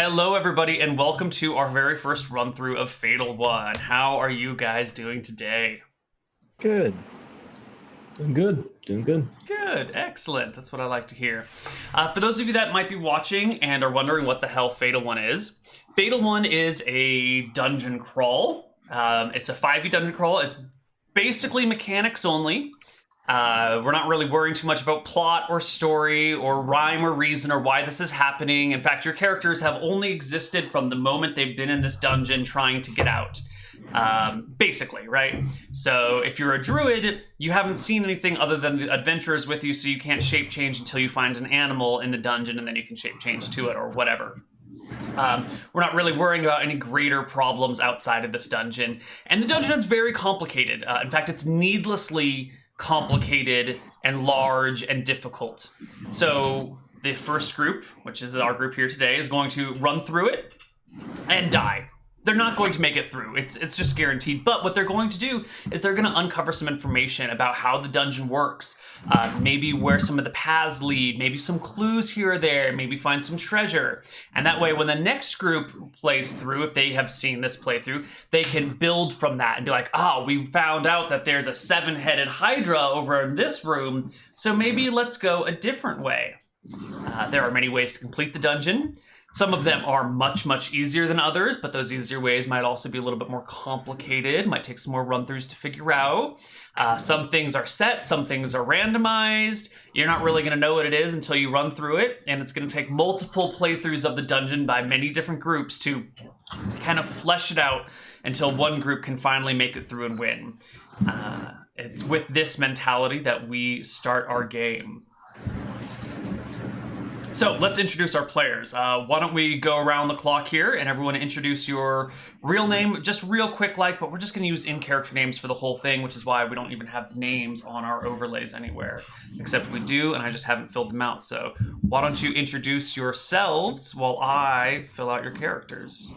Hello, everybody, and welcome to our very first run-through of Fatal 1. How are you guys doing today? Good. Doing good. Doing good. Good. Excellent. That's what I like to hear. For those of you that might be watching and are wondering what the hell Fatal 1 is, Fatal 1 is a dungeon crawl. It's a 5e dungeon crawl. It's basically mechanics only. We're not really worrying too much about plot or story or rhyme or reason or why this is happening. In fact, your characters have only existed from the moment they've been in this dungeon trying to get out. Basically, right? So if you're a druid, you haven't seen anything other than the adventurers with you, so you can't shape change until you find an animal in the dungeon, and then you can shape change to it or whatever. We're not really worrying about any greater problems outside of this dungeon. And the dungeon is very complicated. In fact, it's needlessly complicated and large and difficult. So the first group, which is our group here today, is going to run through it and die. They're not going to make it through. It's just guaranteed. But what they're going to do is they're going to uncover some information about how the dungeon works. Maybe where some of the paths lead. Maybe some clues here or there. Maybe find some treasure. And that way, when the next group plays through, if they have seen this playthrough, they can build from that and be like, oh, we found out that there's a 7-headed Hydra over in this room. So maybe let's go a different way. There are many ways to complete the dungeon. Some of them are much, much easier than others, but those easier ways might also be a little bit more complicated, might take some more run-throughs to figure out. Some things are set, some things are randomized. You're not really going to know what it is until you run through it, and it's going to take multiple playthroughs of the dungeon by many different groups to kind of flesh it out until one group can finally make it through and win. It's with this mentality that we start our game. So let's introduce our players. Why don't we go around the clock here and everyone introduce your real name, just real quick but we're just going to use in-character names for the whole thing, which is why we don't even have names on our overlays anywhere, except we do, and I just haven't filled them out. So why don't you introduce yourselves while I fill out your characters?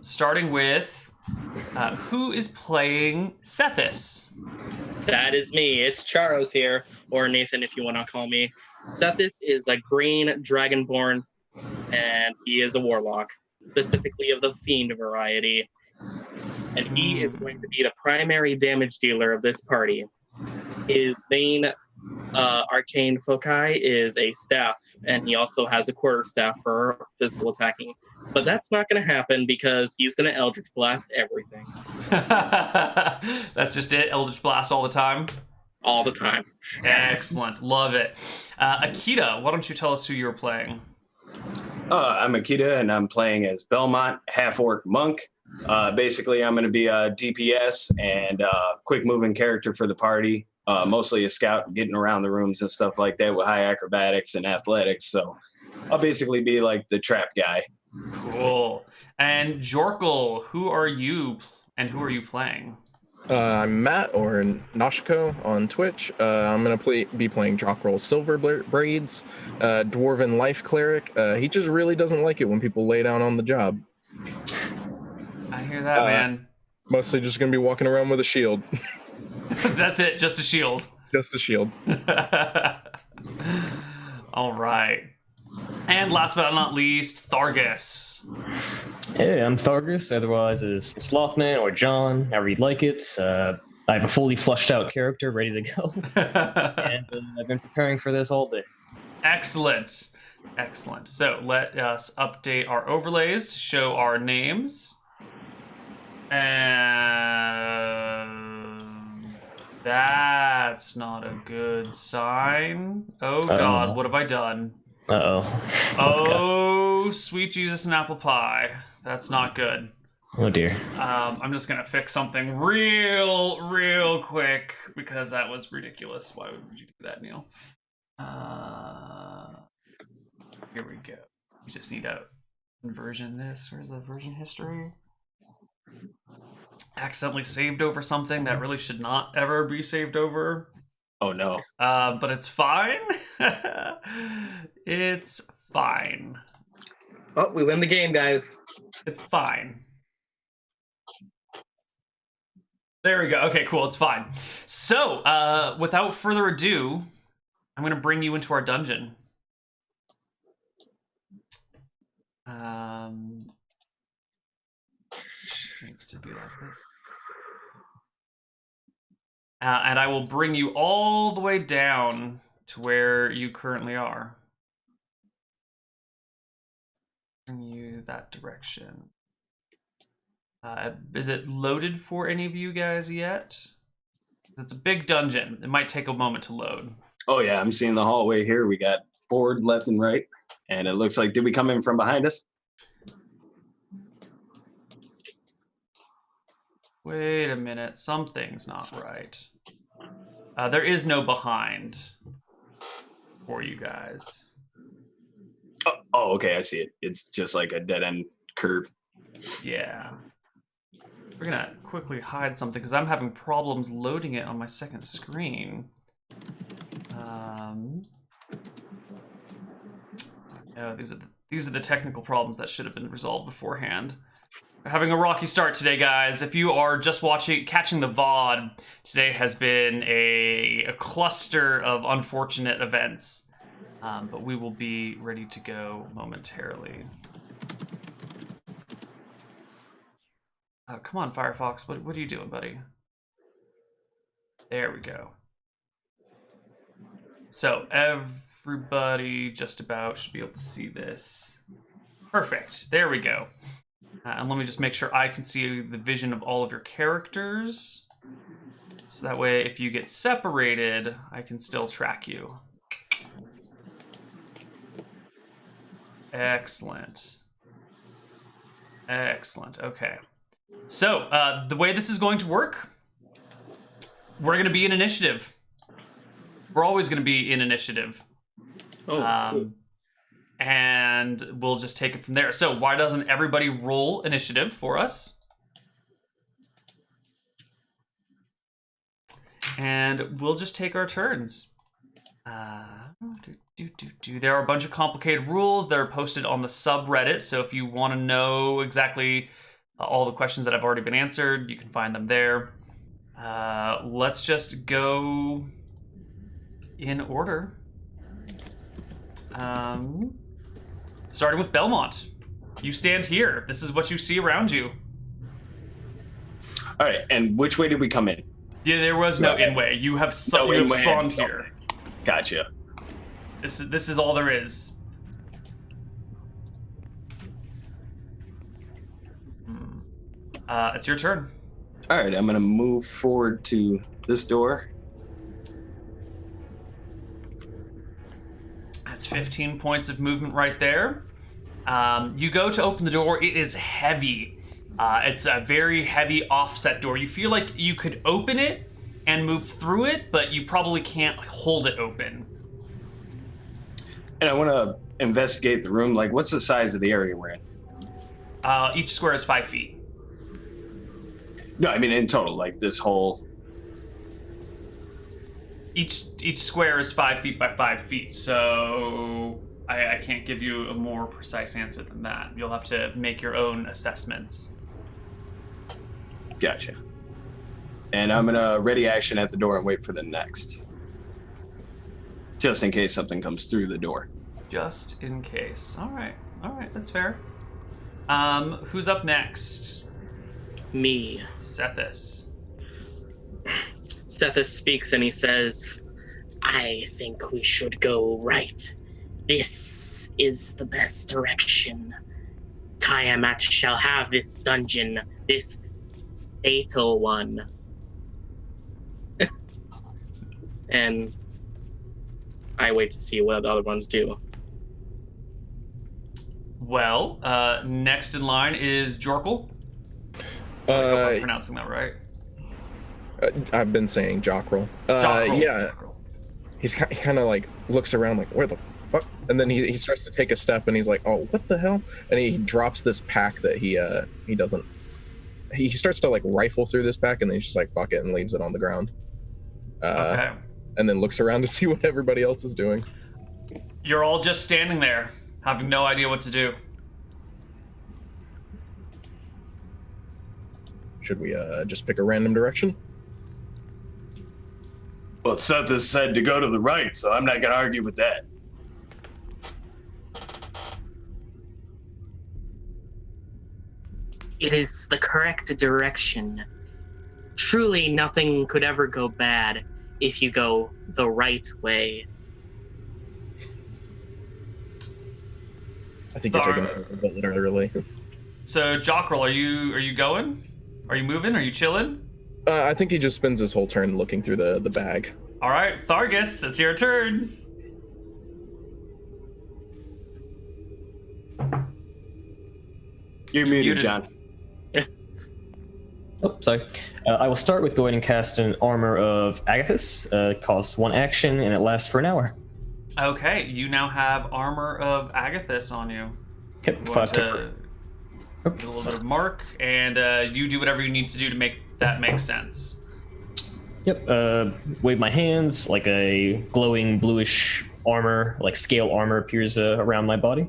Starting with, who is playing Sethis? That is me. It's Charos here, or Nathan if you want to call me. Sethis is a green dragonborn, and he is a warlock, specifically of the fiend variety. And he is going to be the primary damage dealer of this party. His main arcane foci is a staff, and he also has a quarterstaff for physical attacking. But that's not going to happen because he's going to Eldritch Blast everything. That's just it? Eldritch Blast all the time? All the time. Excellent. Love it. Akita, why don't you tell us who you're playing? I'm Akita, and I'm playing as Belmont, half-orc monk. Basically, I'm going to be a DPS and quick-moving character for the party. Mostly a scout, getting around the rooms and stuff like that with high acrobatics and athletics. So I'll basically be like the trap guy. Cool. And Jorkel, who are you and who are you playing? I'm Matt, or Noshiko on Twitch. I'm going to be playing Jockroll Silver Braids, Dwarven Life Cleric. He just really doesn't like it when people lay down on the job. I hear that, man. Mostly just going to be walking around with a shield. That's it, just a shield. Just a shield. All right. And last but not least, Thargus. Hey, I'm Thargus, otherwise as Slothman or John, however you'd like it. I have a fully flushed out character ready to go. And I've been preparing for this all day. Excellent. Excellent. So let us update our overlays to show our names. And that's not a good sign. Oh God, what have I done? Oh, sweet Jesus and apple pie. That's not good. Oh dear. I'm just gonna fix something real quick because that was ridiculous. Why would you do that, Neal? Here we go. We just need to version this. Where's the version history? Accidentally saved over something that really should not ever be saved over. Oh no. But it's fine. It's fine. Oh, we win the game, guys. It's fine. There we go. Okay, cool. It's fine. So, without further ado, I'm going to bring you into our dungeon. Needs to be like this. And I will bring you all the way down to where you currently are. Bring you that direction. Is it loaded for any of you guys yet? It's a big dungeon. It might take a moment to load. Oh yeah, I'm seeing the hallway here. We got forward, left, and right. And it looks like, did we come in from behind us? Wait a minute, something's not right. There is no behind for you guys. Oh, okay, I see it. It's just like a dead-end curve. Yeah. We're gonna quickly hide something because I'm having problems loading it on my second screen. No, these are the technical problems that should have been resolved beforehand. We're having a rocky start today, guys. If you are just catching the VOD, today has been a cluster of unfortunate events. But we will be ready to go momentarily. Come on, Firefox. What are you doing, buddy? There we go. So everybody just about should be able to see this. Perfect. There we go. And let me just make sure I can see the vision of all of your characters. So that way, if you get separated, I can still track you. Excellent. Excellent. Okay. So, the way this is going to work, we're going to be in initiative. We're always going to be in initiative. Oh, cool. And we'll just take it from there. So, why doesn't everybody roll initiative for us? And we'll just take our turns. There are a bunch of complicated rules that are posted on the subreddit, so if you want to know exactly all the questions that have already been answered, you can find them there. Let's just go in order. Starting with Belmont. You stand here. This is what you see around you. All right, and which way did we come in? Yeah, there was no in-way. You have spawned here. Gotcha. This is all there is. It's your turn. All right, I'm gonna move forward to this door. That's 15 points of movement right there. You go to open the door. It is heavy. It's a very heavy offset door. You feel like you could open it and move through it, but you probably can't hold it open. And I want to investigate the room. Like, what's the size of the area we're in? Each square is 5 feet. No, I mean in total, like this whole. Each square is 5 feet by 5 feet, so I can't give you a more precise answer than that. You'll have to make your own assessments. Gotcha. And I'm gonna ready action at the door and wait for the next. Just in case something comes through the door. Just in case. All right, that's fair. Who's up next? Me. Sethis. Sethis speaks and he says, I think we should go right. This is the best direction. Tiamat shall have this dungeon, this fatal one. And I wait to see what the other ones do. Well, next in line is Jorkel. I hope I'm pronouncing that right. I've been saying Jockrel. Jockrel. Yeah. Jockrel. He kind of like looks around like, where the fuck? And then he starts to take a step and he's like, oh, what the hell? And he drops this pack that he doesn't. He starts to like rifle through this pack and then he's just like, fuck it, and leaves it on the ground. Okay. And then looks around to see what everybody else is doing. You're all just standing there, having no idea what to do. Should we just pick a random direction? Well, Seth has said to go to the right, so I'm not gonna argue with that. it is the correct direction. Truly, nothing could ever go bad if you go the right way. I think you're taking that a little bit literally. So, Jockrel, are you going? Are you moving? Are you chilling? I think he just spends his whole turn looking through the bag. All right, Thargus, it's your turn. You're muted, John. Oh, sorry. I will start with going and cast an Armor of Agathis. Costs 1 action, and it lasts for an hour. Okay, you now have Armor of Agathis on you. Yep, You 5 want to... to get a little bit of mark, and you do whatever you need to do to make that make sense. Yep, wave my hands, like a glowing bluish armor, like scale armor appears around my body.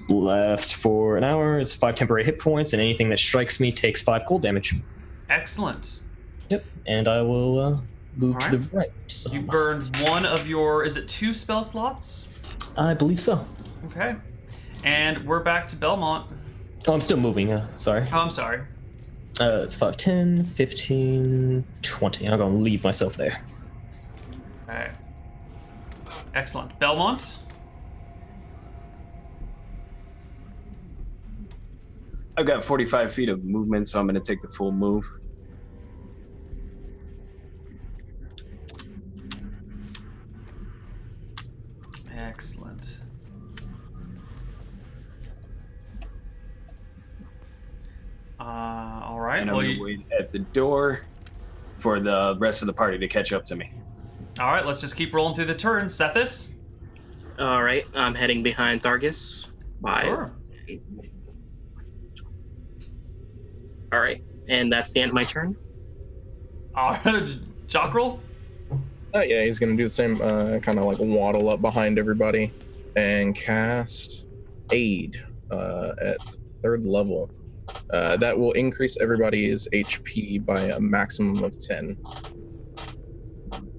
Last for an hour, it's 5 temporary hit points, and anything that strikes me takes 5 cold damage. Excellent. Yep, and I will move to the right. So. You burned one of your, is it 2 spell slots? I believe so. Okay. And we're back to Belmont. Oh, I'm still moving, sorry. Oh, I'm sorry. It's 5, 10, 15, 20. I'm going to leave myself there. Okay. Excellent. Belmont? I've got 45 feet of movement, so I'm going to take the full move. Excellent. All right. And I'm Well, going to wait at the door for the rest of the party to catch up to me. all right. Let's just keep rolling through the turns. Sethis? All right, I'm heading behind Thargus. 5. Sure. All right, and that's the end of my turn. All right. Jockrel? Yeah, he's gonna do the same, kind of like waddle up behind everybody and cast Aid at 3rd level. That will increase everybody's HP by a maximum of 10.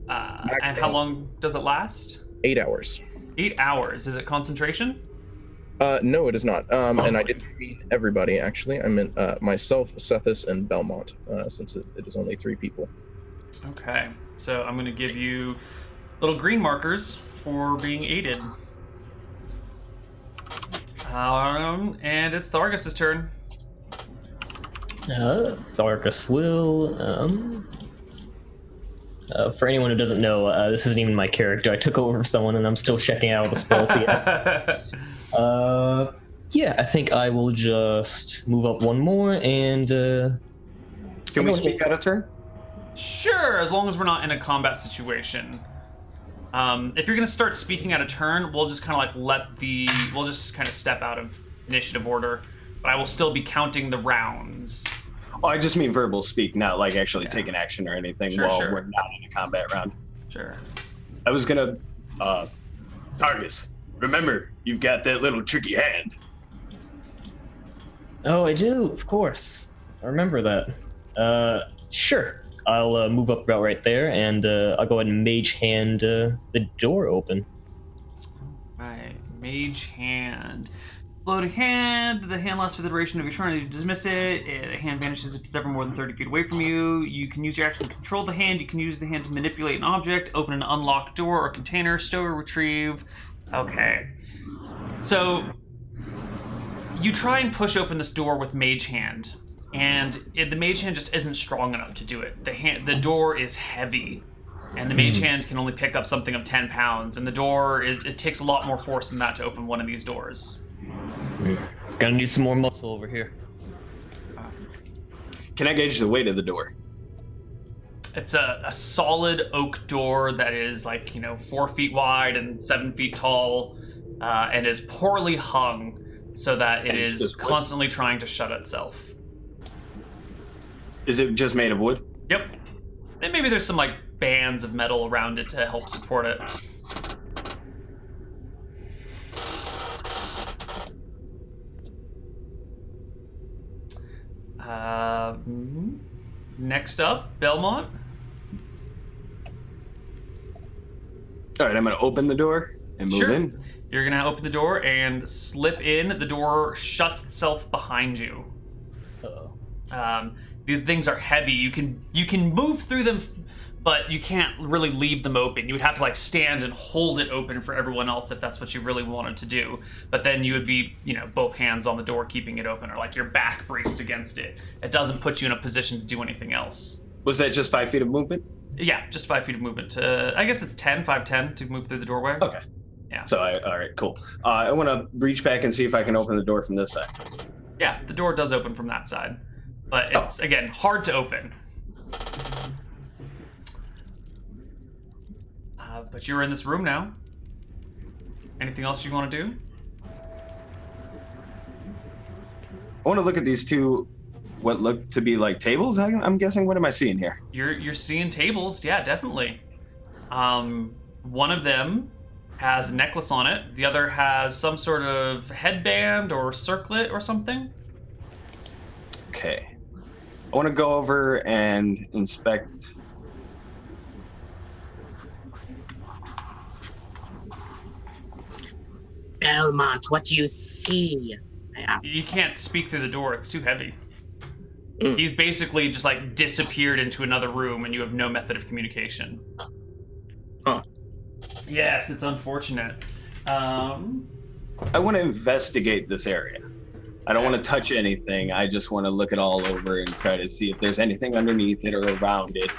And how long does it last? 8 hours. 8 hours. Is it concentration? No, it is not. And I didn't mean everybody, actually. I meant myself, Sethis, and Belmont, since it is only 3 people. Okay. So I'm going to give you little green markers for being aided. And it's Thargus' turn. Thargus will... for anyone who doesn't know, this isn't even my character. I took over for someone, and I'm still checking out all the spells yet. Yeah, I think I will just move up one more, and... Can we speak out of turn? Sure, as long as we're not in a combat situation. If you're going to start speaking out of turn, we'll just kind of like we'll just kind of step out of initiative order, but I will still be counting the rounds. Oh, I just mean verbal speak, not like actually taking action or anything while Sure. we're not in a combat round. Sure. I was gonna, Targus, remember, you've got that little tricky hand. Oh, I do, of course. I remember that. Sure. I'll move up about right there, and I'll go ahead and mage hand the door open. Right. Mage hand. Floating hand. The hand lasts for the duration of your turn. You dismiss it. The hand vanishes if it's ever more than 30 feet away from you. You can use your action to control the hand. You can use the hand to manipulate an object, open an unlocked door or container, stow or retrieve. Okay. So you try and push open this door with mage hand, and the mage hand just isn't strong enough to do it. The door is heavy, and the mage hand can only pick up something of 10 pounds, and it takes a lot more force than that to open one of these doors. Gonna need some more muscle over here. Can I gauge the weight of the door? It's a solid oak door that is 4 feet wide and 7 feet tall, and is poorly hung so that it is constantly trying to shut itself. Is it just made of wood? Yep. And maybe there's some bands of metal around it to help support it. Next up, Belmont. All right, I'm going to open the door and move in. You're gonna open the door and slip in. The door shuts itself behind you. These things are heavy. You can move through them, but you can't really leave them open. You would have to like stand and hold it open for everyone else if that's what you really wanted to do. But then you would be, both hands on the door keeping it open, or like your back braced against it. It doesn't put you in a position to do anything else. Was that just 5 feet of movement? Yeah, just 5 feet of movement. I guess it's 5'10" to move through the doorway. Okay. Yeah. So all right, cool. I want to reach back and see if I can open the door from this side. Yeah, the door does open from that side, but it's again hard to open. But you're in this room now. Anything else you want to do? I want to look at these two, what look to be like tables. I'm guessing. What am I seeing here? You're seeing tables. Yeah, definitely. One of them has a necklace on it. The other has some sort of headband or circlet or something. Okay. I want to go over and inspect. Belmont, what do you see? I asked. You can't speak through the door. It's too heavy. He's basically just like disappeared into another room and you have no method of communication. Huh. Yes, it's unfortunate. I want to investigate this area. I don't want to touch anything. I just want to look it all over and try to see if there's anything underneath it or around it.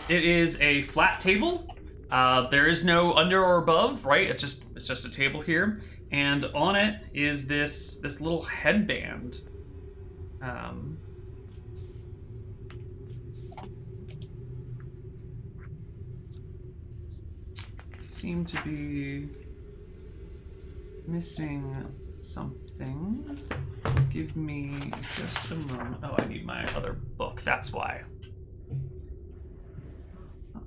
It is a flat table. There is no under or above, right? It's just a table here, and on it is this little headband. Seem to be missing something. Give me just a moment. Oh, I need my other book. That's why.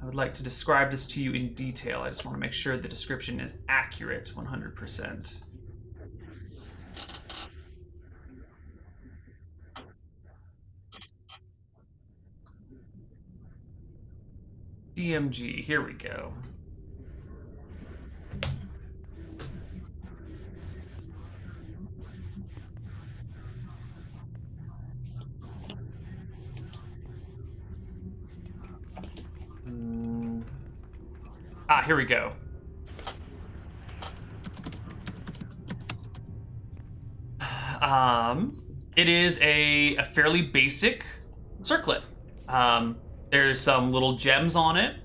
I would like to describe this to you in detail. I just want to make sure the description is accurate 100%. DMG, here we go. Here we go. It is a fairly basic circlet. There's some little gems on it,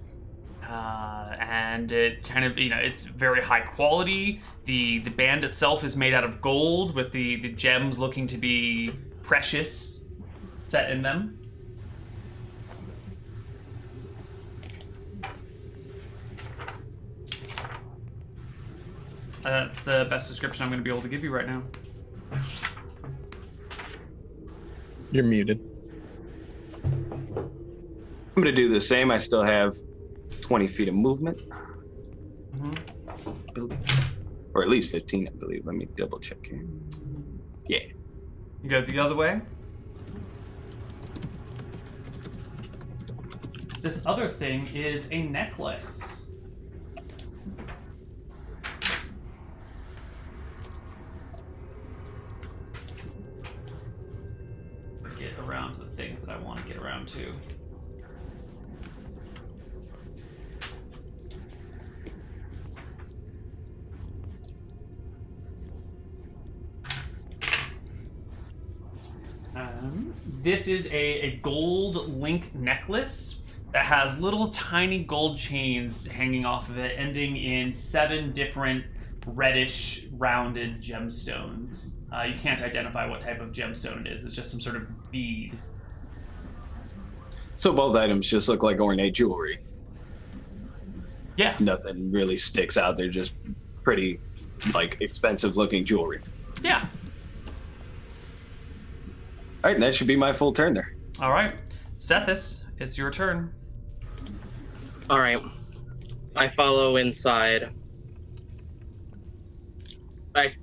and it kind of, it's very high quality. The band itself is made out of gold with the gems looking to be precious set in them. That's the best description I'm going to be able to give you right now. You're muted. I'm going to do the same. I still have 20 feet of movement. Or at least 15, I believe. Let me double check here. Yeah. You go the other way. This other thing is a necklace. Get around to the things that I want to get around to. This is a gold link necklace that has little tiny gold chains hanging off of it, ending in 7 different reddish rounded gemstones. You can't identify what type of gemstone it is. It's just some sort of bead. So both items just look like ornate jewelry. Yeah. Nothing really sticks out. They're just pretty, expensive looking jewelry. Yeah. All right, and that should be my full turn there. All right. Sethis, it's your turn. All right. I follow inside.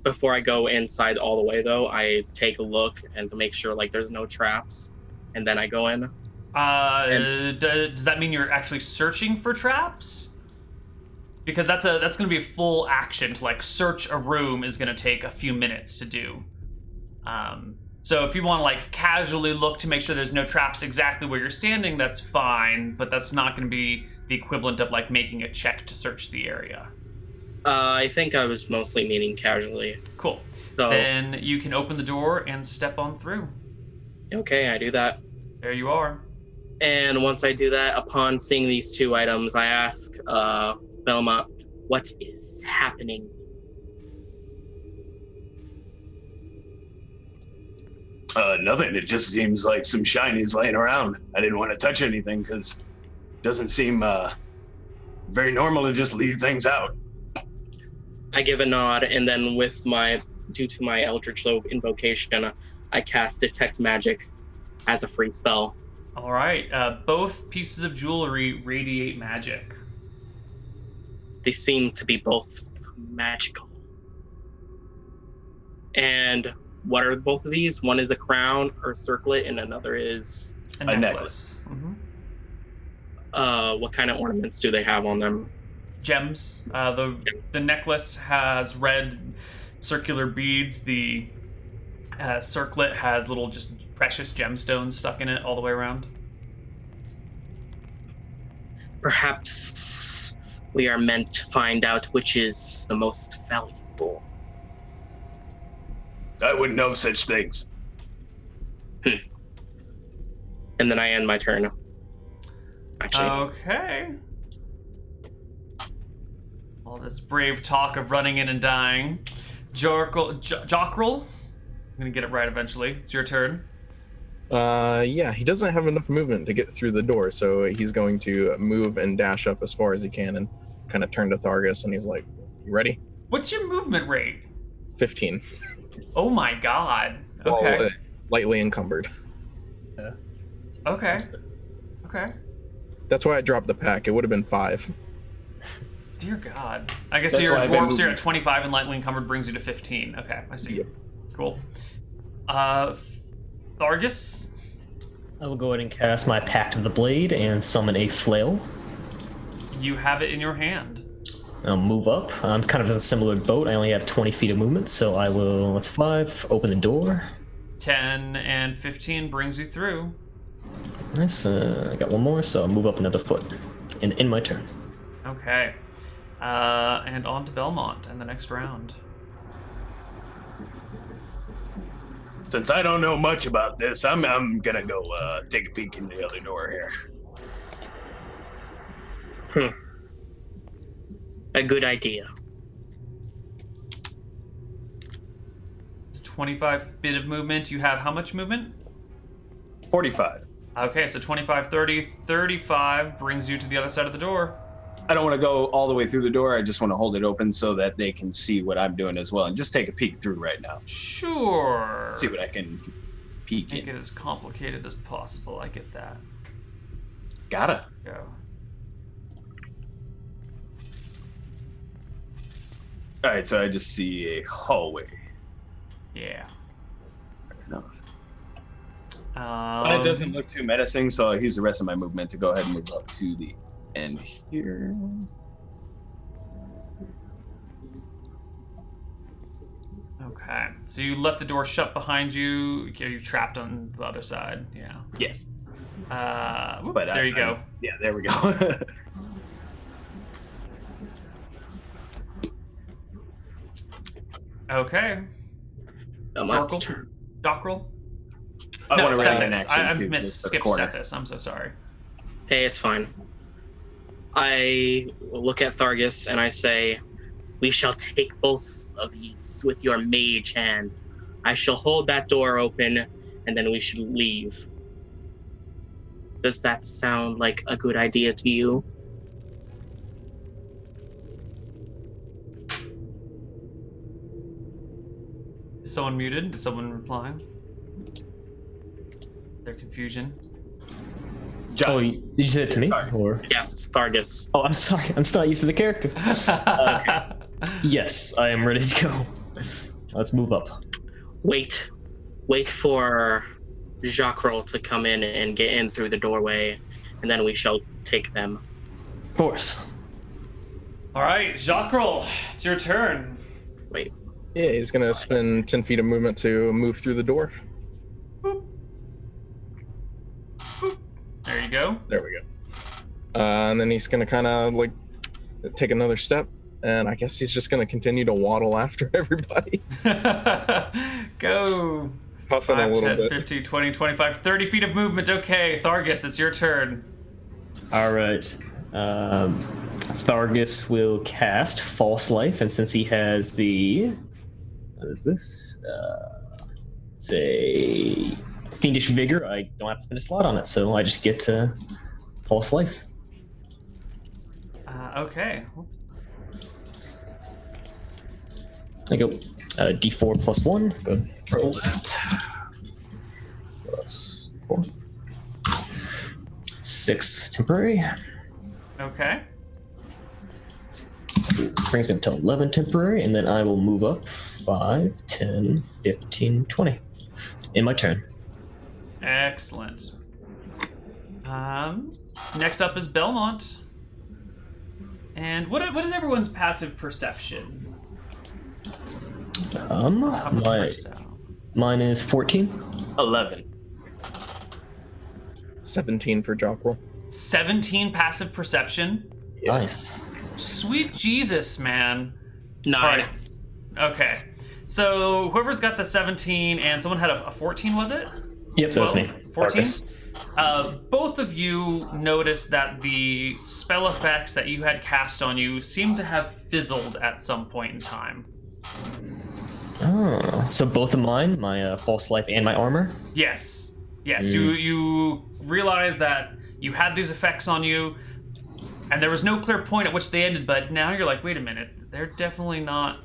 Before I go inside all the way, though, I take a look and to make sure there's no traps, and then I go in. Does that mean you're actually searching for traps? because that's going to be a full action to like search a room is going to take a few minutes to do. So if you want to like casually look to make sure there's no traps exactly where you're standing, that's fine, but that's not going to be the equivalent of like making a check to search the area. I think I was mostly meaning casually. Cool. So, Then you can open the door and step on through. okay, I do that. There you are. And once I do that, upon seeing these two items, I ask Belmont, what is happening? Nothing. It just seems like some shinies laying around. I didn't want to touch anything because it doesn't seem very normal to just leave things out. I give a nod, and then due to my Eldritch invocation, I cast Detect Magic as a free spell. All right. Both pieces of jewelry radiate magic. They seem to be both magical. And what are both of these? One is a crown or circlet, and another is A necklace. Mm-hmm. What kind of ornaments do they have on them? Gems. The necklace has red circular beads. The circlet has little just precious gemstones stuck in it all the way around. Perhaps we are meant to find out which is the most valuable. I wouldn't know such things. And then I end my turn. Actually, Okay. All this brave talk of running in and dying. Jockrel? I'm gonna get it right eventually. It's your turn. Yeah, he doesn't have enough movement to get through the door, so he's going to move and dash up as far as he can and kind of turn to Thargus, and he's like, "You ready?" What's your movement rate? 15. Oh my god. Okay. Well, lightly encumbered. Okay. Okay. That's why I dropped the pack. It would have been 5. Dear God. I guess That's you're a why I've been dwarf, so you're moving. at 25 and lightly encumbered brings you to 15. Okay, I see. Yep. Cool. Thargus? I will go ahead and cast my Pact of the Blade and summon a flail. You have it in your hand. I'll move up. I'm kind of in a similar boat. I only have 20 feet of movement, so I will, that's 5, open the door. 10 and 15 brings you through. Nice. I got one more, so I'll move up another foot. And in my turn. Okay. And on to Belmont in the next round. Since I don't know much about this, I'm gonna go take a peek in the other door here. a good idea. It's 25 bit of movement. You have how much movement? 45. Okay, so 25, 30, 35 brings you to the other side of the door. I don't want to go all the way through the door. I just want to hold it open so that they can see what I'm doing as well, and just take a peek through right now. Sure. See what I can peek Make in. it as complicated as possible. I get that. Gotta. Go. All right, so I just see a hallway. Yeah. Fair enough. But it doesn't look too menacing, so I'll use the rest of my movement to go ahead and move up to the end here. Okay, so you let the door shut behind you. You're trapped on the other side. Yeah. Yes. Whoop, But there you go. Yeah, there we go. Okay. Belmont's Dorkle? turn. Dockrel? I No, want to remain in Sethis. action I too, skipped the corner. Sethis. I'm so sorry. Hey, it's fine. I look at Thargus and I say, we shall take both of these with your mage hand. I shall hold that door open, and then we should leave. Does that sound like a good idea to you? Is someone muted? Did someone reply? Their confusion. John, Oh, did you say it to me? Or? Yes, Thargus. Oh, I'm sorry. I'm still not used to the character. Yes, I am ready to go. Let's move up. Wait for Jacques to come in and get in through the doorway, and then we shall take them. Of course. All right, Jacques, it's your turn. Wait. Yeah, he's gonna spend 10 feet of movement to move through the door. Boop. Boop. There you go. There we go. And then he's gonna kind of like take another step, and I guess he's just gonna continue to waddle after everybody. Go. Puffing 5, a little 10, bit. 50, 20, 25, 30 feet of movement. Okay, Thargus, it's your turn. All right. Thargus will cast False Life, and since he has the... What is this? It's a Fiendish Vigor. I don't have to spend a slot on it, so I just get to False Life. Okay. Whoops. I go D4 plus 1. Go roll that. Plus 4. 6 temporary. Okay. So brings me up to 11 temporary, and then I will move up 5, 10, 15, 20 in my turn. Excellent. Next up is Belmont. And what is everyone's passive perception? Mine is 14. 11. 17 for Jockrell. 17 passive perception. Nice. Sweet Jesus, man. 9. All right. Okay. So whoever's got the 17 and someone had a 14, was it? Yep, that was me. 14? Thargus. Both of you noticed that the spell effects that you had cast on you seem to have fizzled at some point in time. Oh, so both of mine, my False Life and my armor? Yes. Yes, you realize that you had these effects on you, and there was no clear point at which they ended, but now you're like, wait a minute, they're definitely not...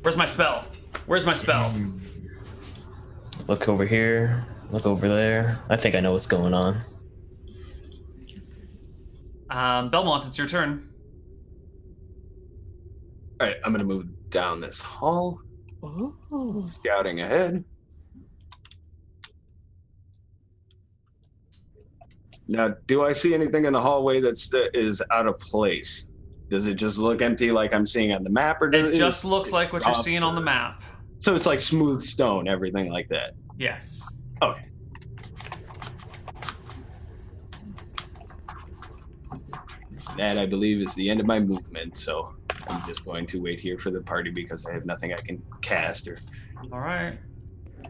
Where's my spell? Where's my spell? Look over here. Look over there. I think I know what's going on. Belmont, it's your turn. All right, I'm going to move down this hall. Scouting ahead. Now, do I see anything in the hallway that is out of place? Does it just look empty like I'm seeing on the map? Or does It just looks like what you're seeing on the map. So it's like smooth stone, everything like that. Yes. Okay. That, I believe, is the end of my movement, so I'm just going to wait here for the party because I have nothing I can cast. All right.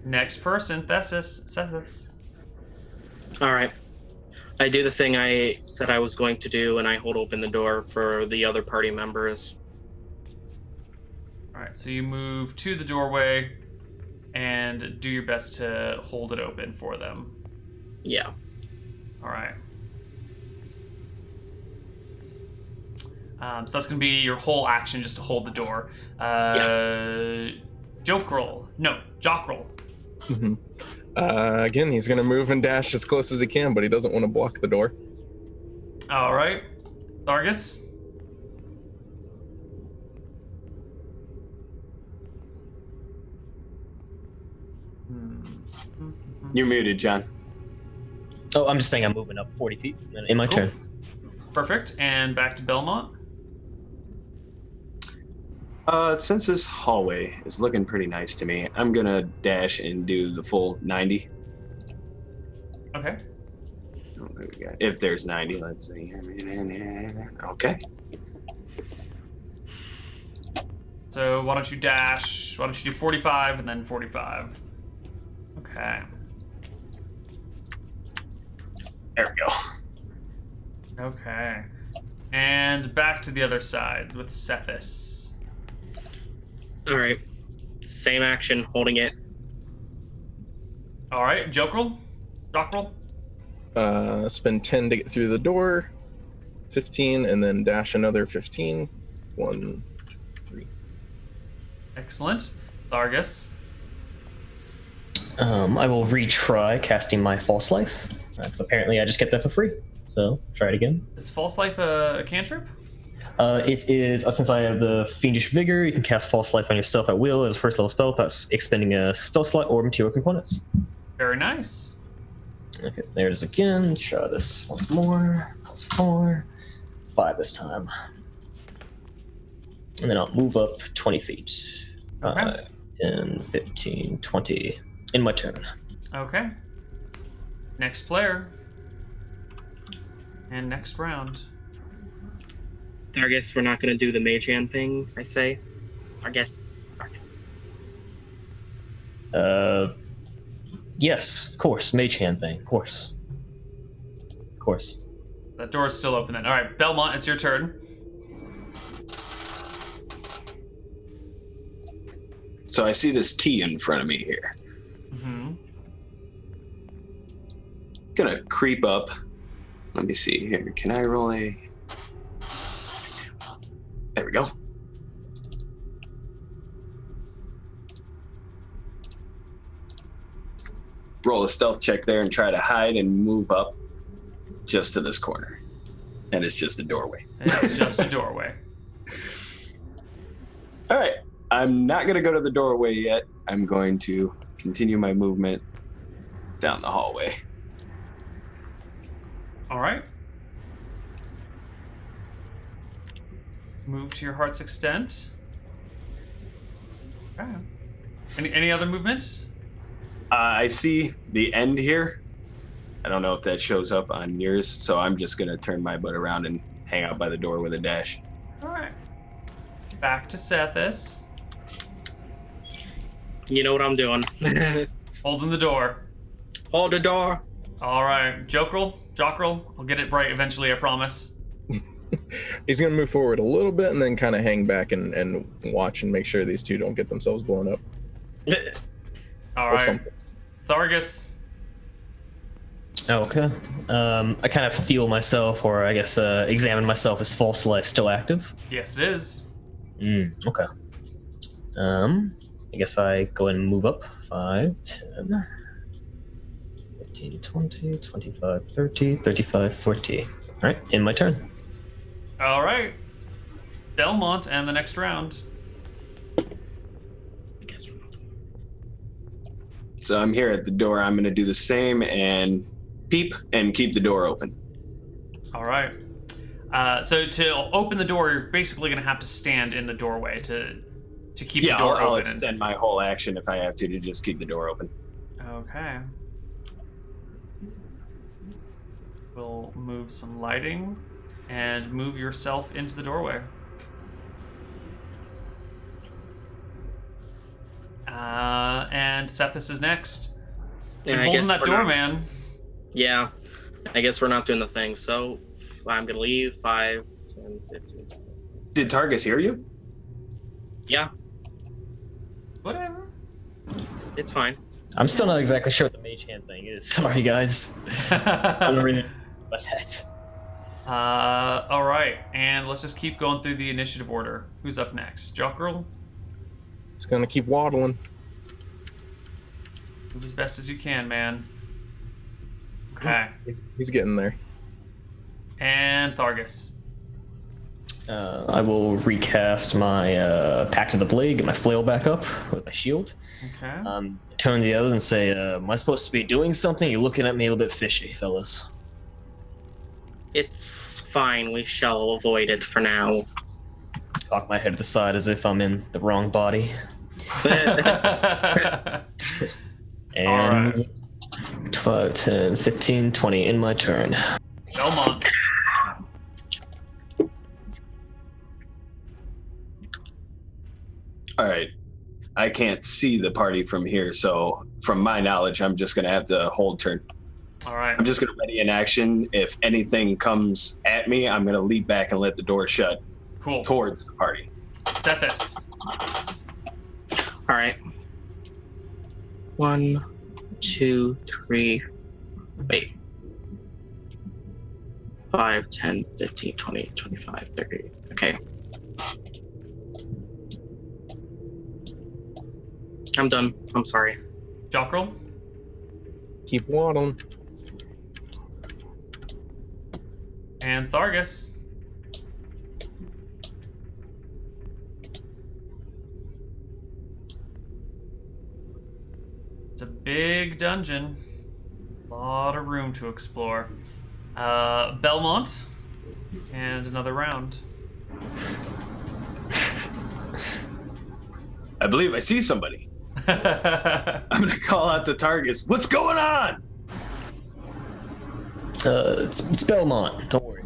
Next person, Thesis. All right. I do the thing I said I was going to do, and I hold open the door for the other party members. All right, so you move to the doorway and do your best to hold it open for them. Yeah. All right. So that's going to be your whole action just to hold the door. Jockrell. Mm-hmm. Again, he's gonna move and dash as close as he can, but he doesn't want to block the door. All right. Thargus. You're muted, John. Oh, I'm just saying I'm moving up 40 feet in my turn. Perfect. And back to Belmont. Since this hallway is looking pretty nice to me, I'm gonna dash and do the full 90. Okay. If there's 90, let's see. Okay. So why don't you dash? Why don't you do 45 and then 45? Okay. There we go. Okay. And back to the other side with Cephas. All right. Same action, holding it. All right, Jockrell. Spend 10 to get through the door, 15, and then dash another 15. 1, 3. Excellent. Thargus. I will retry casting my False Life. Because apparently I just get that for free. So try it again. Is False Life a cantrip? It is, since I have the Fiendish Vigor, you can cast False Life on yourself at will as a first level spell without expending a spell slot or material components. Very nice. Okay, there it is again. Try this once more. +4. 5 this time. And then I'll move up 20 feet. Okay. 10, 15, 20 in my turn. Okay. Next player. And next round. I guess we're not going to do the mage hand thing, I say. I guess. Yes, of course. Mage hand thing, of course. Of course. That door is still open then. All right, Belmont, it's your turn. So I see this T in front of me here. Mm-hmm. Gonna creep up. Let me see here. Can I roll a... There we go. Roll a stealth check there and try to hide and move up just to this corner. And it's just a doorway. It's just a doorway. All right. I'm not going to go to the doorway yet. I'm going to continue my movement down the hallway. All right. Move to your heart's extent. Okay. Any other movement? I see the end here. I don't know if that shows up on yours, so I'm just going to turn my butt around and hang out by the door with a dash. All right. Back to Sethis. You know what I'm doing. Holding the door. Hold the door. All right. Jockrel. I'll get it right eventually, I promise. He's going to move forward a little bit and then kind of hang back and watch and make sure these two don't get themselves blown up. All Or right. something. Thargus. Okay. I kind of feel myself, or I guess examine myself. Is false life still active? Yes, it is. Okay. I guess I go ahead and move up 5, 10, 15, 20, 25, 30, 35, 40. All right, in my turn. All right. Belmont and the next round. So I'm here at the door. I'm going to do the same and peep and keep the door open. All right. So to open the door, you're basically going to have to stand in the doorway to keep the door I'll open. extend my whole action if I have to just keep the door open. Okay. We'll move some lighting and move yourself into the doorway. And Sethis is next. Yeah, You're I holding guess that we're door, not- man. Yeah, I guess we're not doing the thing. So I'm going to leave 5, 10, 15. Did Targus hear you? Yeah, Whatever. it's fine. I'm still not exactly sure what the mage hand thing is. Sorry, guys. I don't really know about that. All right, and let's just keep going through the initiative order. Who's up next? Jockrel? He's going to keep waddling. Do as best as you can, man. Okay. He's getting there. And Thargus. I will recast my Pact of the Blade, get my flail back up with my shield. Okay. Turn to the others and say, am I supposed to be doing something? You're looking at me a little bit fishy, fellas. It's fine. We shall avoid it for now. Cock my head to the side as if I'm in the wrong body. And All right. 5, 10, 15, 20 in my turn. Belmont. All right. I can't see the party from here, so from my knowledge, I'm just going to have to hold turn. All right. I'm just going to ready an action. If anything comes at me, I'm going to leap back and let the door shut Cool. towards the party. Sethis. All right. 1, 2, 3. Wait. 5, 10, 15, 20, 25, 30. Okay. I'm done. I'm sorry. Jockrel. Keep waddling. And Thargus. It's a big dungeon. A lot of room to explore. Belmont, And another round. I believe I see somebody. I'm gonna call out the targets. What's going on? It's Belmont. Don't worry.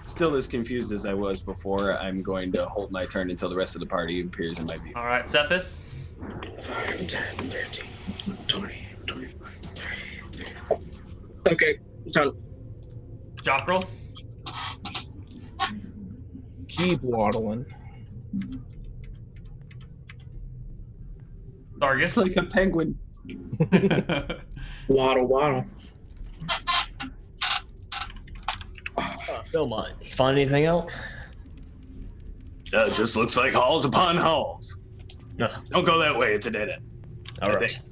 Still as confused as I was before. I'm going to hold my turn until the rest of the party appears in my view. All right, Sethis. 5, 10, 15, 20, 25, 30. Okay, done. Jockrel. Keep waddling. Targus. It's like a penguin. Waddle, waddle. Belmont. You find anything out? Just looks like halls upon halls. Don't go that way. It's a dead end. All I right. think.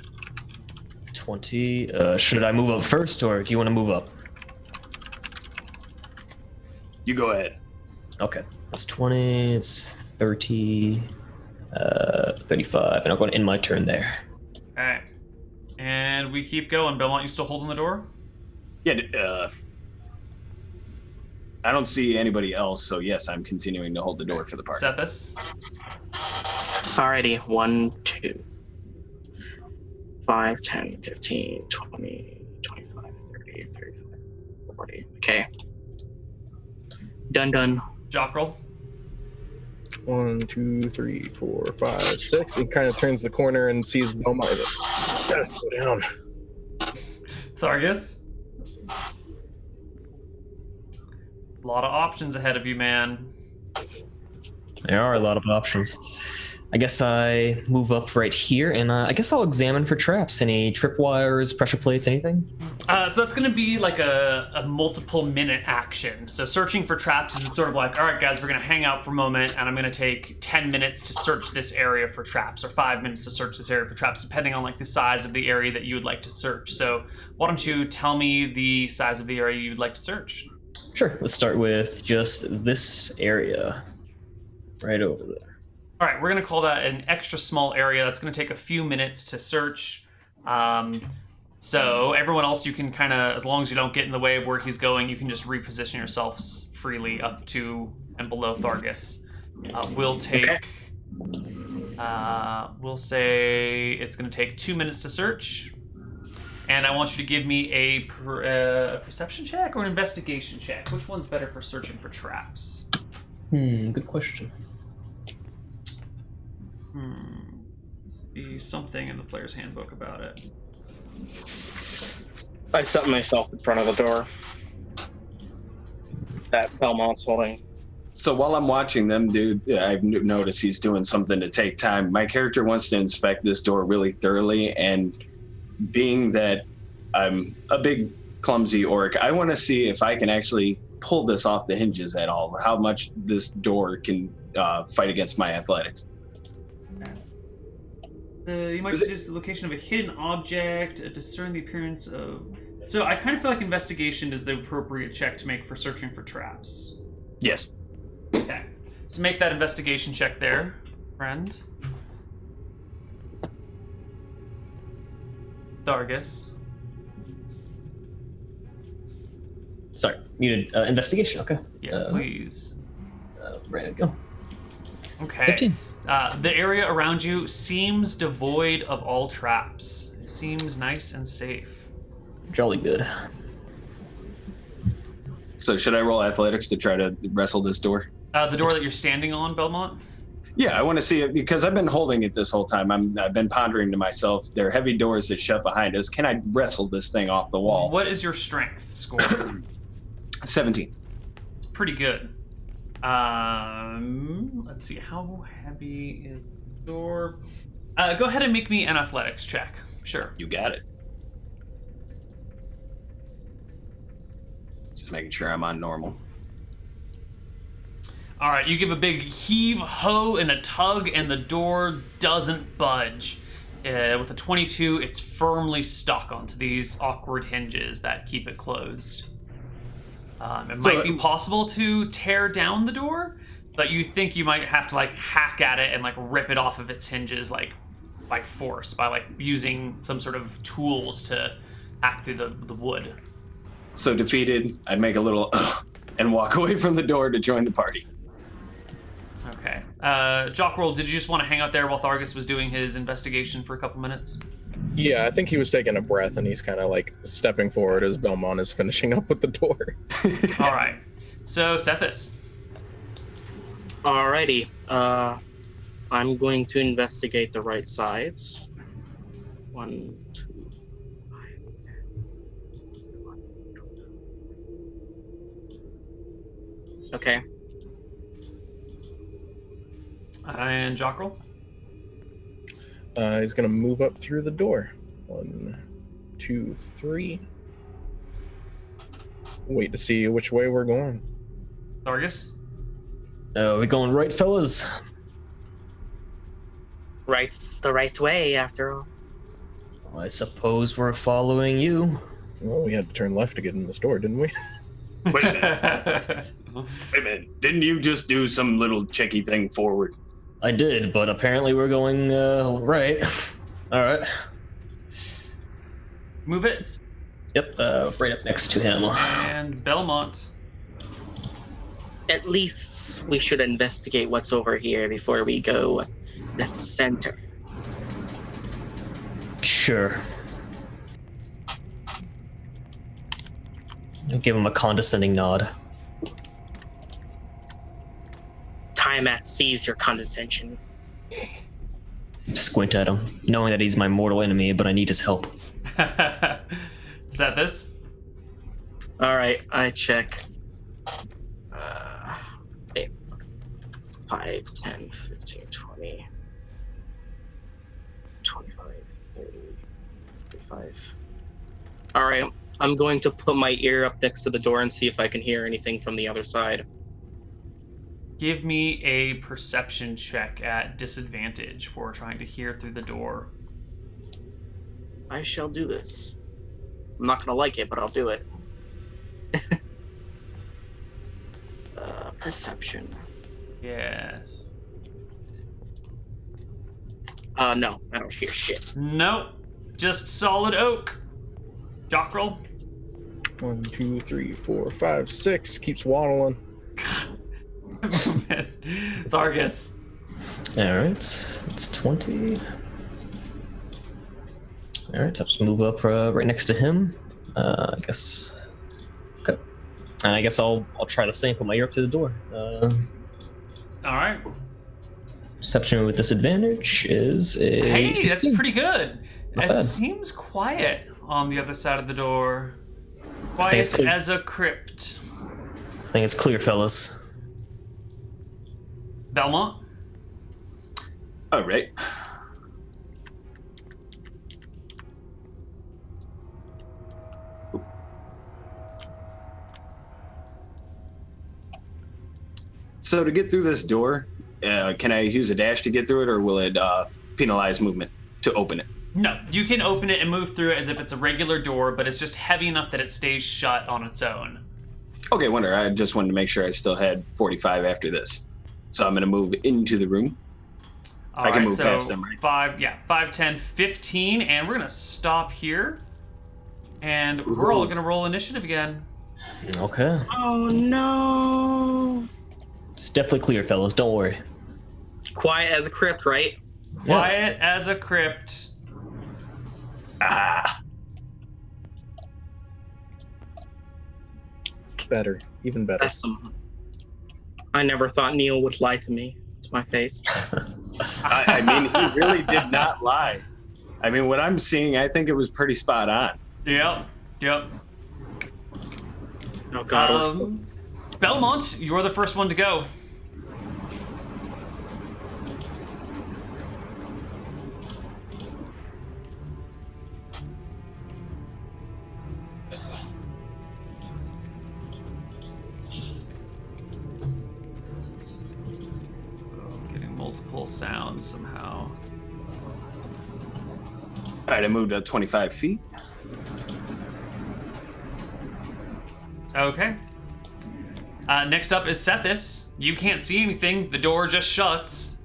20. Should I move up first, or do you want to move up? You go ahead. Okay. That's 20. It's 30. 35. And I'm going to end my turn there. All right. And we keep going. Belmont, you still holding the door? Yeah, I don't see anybody else, so yes, I'm continuing to hold the door for the party. Sethis. Alrighty, 1, 2, 5, 10, 15, 20, 25, 30, 35, 40. Okay. Done. Jockrel. 1, 2, 3, 4, 5, 6. He kind of turns the corner and sees Belmont. He's like, gotta slow down. Targus. A lot of options ahead of you, man. There are a lot of options. I guess I move up right here, and I guess I'll examine for traps. Any tripwires, pressure plates, anything? So that's going to be like a multiple minute action. So searching for traps is sort of like, all right, guys, we're going to hang out for a moment, and I'm going to take 10 minutes to search this area for traps, or 5 minutes to search this area for traps, depending on like the size of the area that you would like to search. So why don't you tell me the size of the area you'd like to search? Sure. Let's start with just this area, right over there. All right, we're going to call that an extra small area. That's going to take a few minutes to search. So everyone else, you can kind of, as long as you don't get in the way of where he's going, you can just reposition yourselves freely up to and below Thargus. We'll take, we'll say it's going to take 2 minutes to search. And I want you to give me a perception check or an investigation check. Which one's better for searching for traps? Good question. Be something in the player's handbook about it. I set myself in front of the door that Belmont's holding. So while I'm watching them do, I've noticed he's doing something to take time. My character wants to inspect this door really thoroughly, and being that I'm a big clumsy orc, I want to see if I can actually pull this off the hinges at all, how much this door can fight against my athletics. You might suggest the location of a hidden object, discern the appearance of... So I kind of feel like investigation is the appropriate check to make for searching for traps. Yes. Okay. So make that investigation check there, friend. Thargus. Sorry, muted. Investigation, okay. Yes, please. Ready to go. Okay. 15. The area around you seems devoid of all traps. It seems nice and safe. Jolly good. So should I roll athletics to try to wrestle this door? The door that you're standing on, Belmont? Yeah, I want to see it because I've been holding it this whole time. I've been pondering to myself, there are heavy doors that shut behind us. Can I wrestle this thing off the wall? What is your strength score? 17. It's pretty good. Let's see, how heavy is the door? Go ahead and make me an athletics check. Sure. You got it. Just making sure I'm on normal. All right, you give a big heave-ho and a tug, and the door doesn't budge. With a 22, it's firmly stuck onto these awkward hinges that keep it closed. It might be possible to tear down the door, but you think you might have to like hack at it and like rip it off of its hinges like by force, by like using some sort of tools to hack through the wood. So defeated, I'd make a little and walk away from the door to join the party. Okay. Jockroll, did you just want to hang out there while Thargus was doing his investigation for a couple minutes? Yeah, I think he was taking a breath and he's kind of like stepping forward as Belmont is finishing up with the door. All right. So, Sethis. Alrighty. I'm going to investigate the right sides. 1, 2, 5, 10. Okay. And Jockroll? He's gonna move up through the door. 1, 2, 3. Wait to see which way we're going. Thargus? We're going right, fellas. Right's the right way, after all. I suppose we're following you. Well, we had to turn left to get in this door, didn't we? Wait a minute. Wait a minute. Didn't you just do some little checky thing forward? I did, but apparently we're going right. All right. Move it. Yep, right up next to him. And Belmont. At least we should investigate what's over here before we go the center. Sure. I'll give him a condescending nod. Tiamat sees your condescension. Squint at him, knowing that he's my mortal enemy, but I need his help. Is that this? Alright, I check. 8, 5, 10, 15, 20, 25, 30, 35. Alright, I'm going to put my ear up next to the door and see if I can hear anything from the other side. Give me a perception check at disadvantage for trying to hear through the door. I shall do this. I'm not gonna like it, but I'll do it. Perception. Yes. No, I don't hear shit. Nope. Just solid oak. Jockroll. 1, 2, 3, 4, 5, 6. Keeps waddling. Thargus. Alright, it's 20. Alright, I'll just move up right next to him. I guess. Okay. And I guess I'll try the same, put my ear up to the door. Alright. Perception with disadvantage is a Hey, 16. that's pretty good. Not It bad. seems quiet on the other side of the door. I think it's Quiet clear. as a crypt. I think it's clear, fellas. Belmont? All right. So to get through this door, can I use a dash to get through it, or will it penalize movement to open it? No, you can open it and move through it as if it's a regular door, but it's just heavy enough that it stays shut on its own. Okay, wonder. I just wanted to make sure I still had 45 after this. So I'm going to move into the room. I can move past them, right? 5, 10, 15, and we're going to stop here. And we're all going to roll initiative again. Okay. Oh no! It's definitely clear, fellas. Don't worry. Quiet as a crypt, right? Quiet as a crypt. Ah, Better. Even better. That's some. I never thought Neal would lie to me. It's my face. I mean, he really did not lie. I mean, what I'm seeing, I think it was pretty spot on. Yep. Oh god. Belmont, you're the first one to go. Getting multiple sounds somehow. All right, I moved up 25 feet. Okay. Next up is Sethis. You can't see anything. The door just shuts.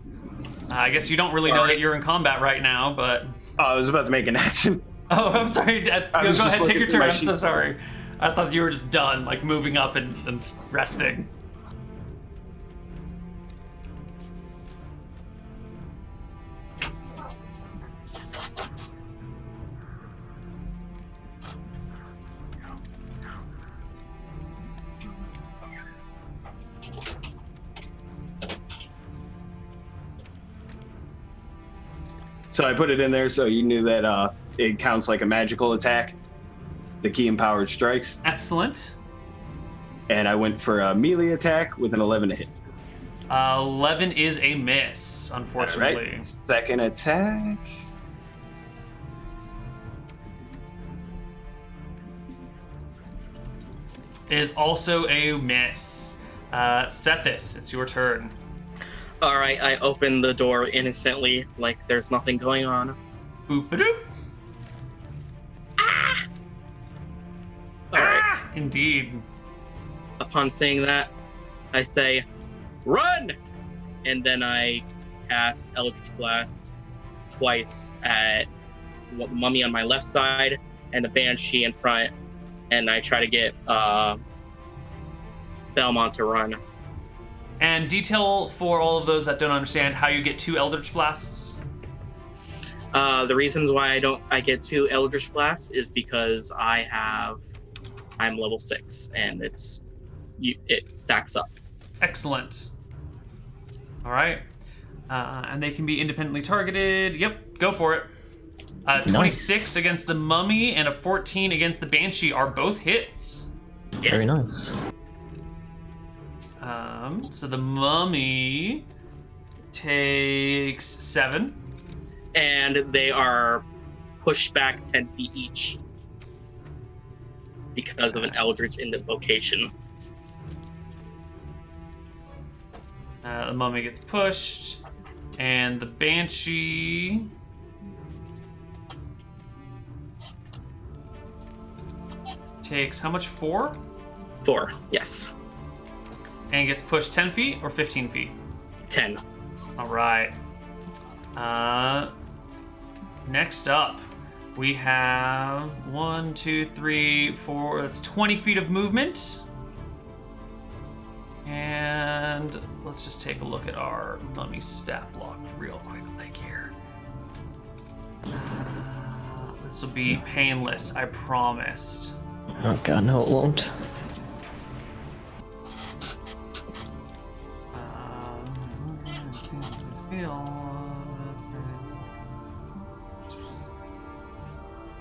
I guess you don't really know that you're in combat right now, but... Oh, I was about to make an action. Oh, I'm sorry. Go was just ahead, take looking your through turn. my I'm so sheet. sorry. I thought you were just done, like moving up and resting. So I put it in there so you knew that it counts like a magical attack, the key empowered strikes. Excellent. And I went for a melee attack with an 11 to hit. 11 is a miss, unfortunately. Right. Second attack. Is also a miss. Sethis, it's your turn. All right, I open the door innocently, like there's nothing going on. Boop-a-doop. All right. Indeed. Upon saying that, I say, "Run!" And then I cast Eldritch Blast twice at the mummy on my left side and the banshee in front, and I try to get Belmont to run. And detail for all of those that don't understand how you get 2 Eldritch Blasts. The reasons why I get 2 Eldritch Blasts is because I'm level 6 and it stacks up. Excellent. All right. And they can be independently targeted. Yep, go for it. 26 against the mummy and a 14 against the banshee are both hits. Yes. Very nice. So the mummy takes 7. And they are pushed back 10 feet each because of an Eldritch invocation. The mummy gets pushed, and the banshee takes how much? 4? 4, yes. And gets pushed 10 feet or 15 feet? 10. All right. Next up, we have 1, 2, 3, 4. That's 20 feet of movement. And let's just take a look at our mummy stat block real quickly here. This will be painless, I promised. Oh god, no it won't.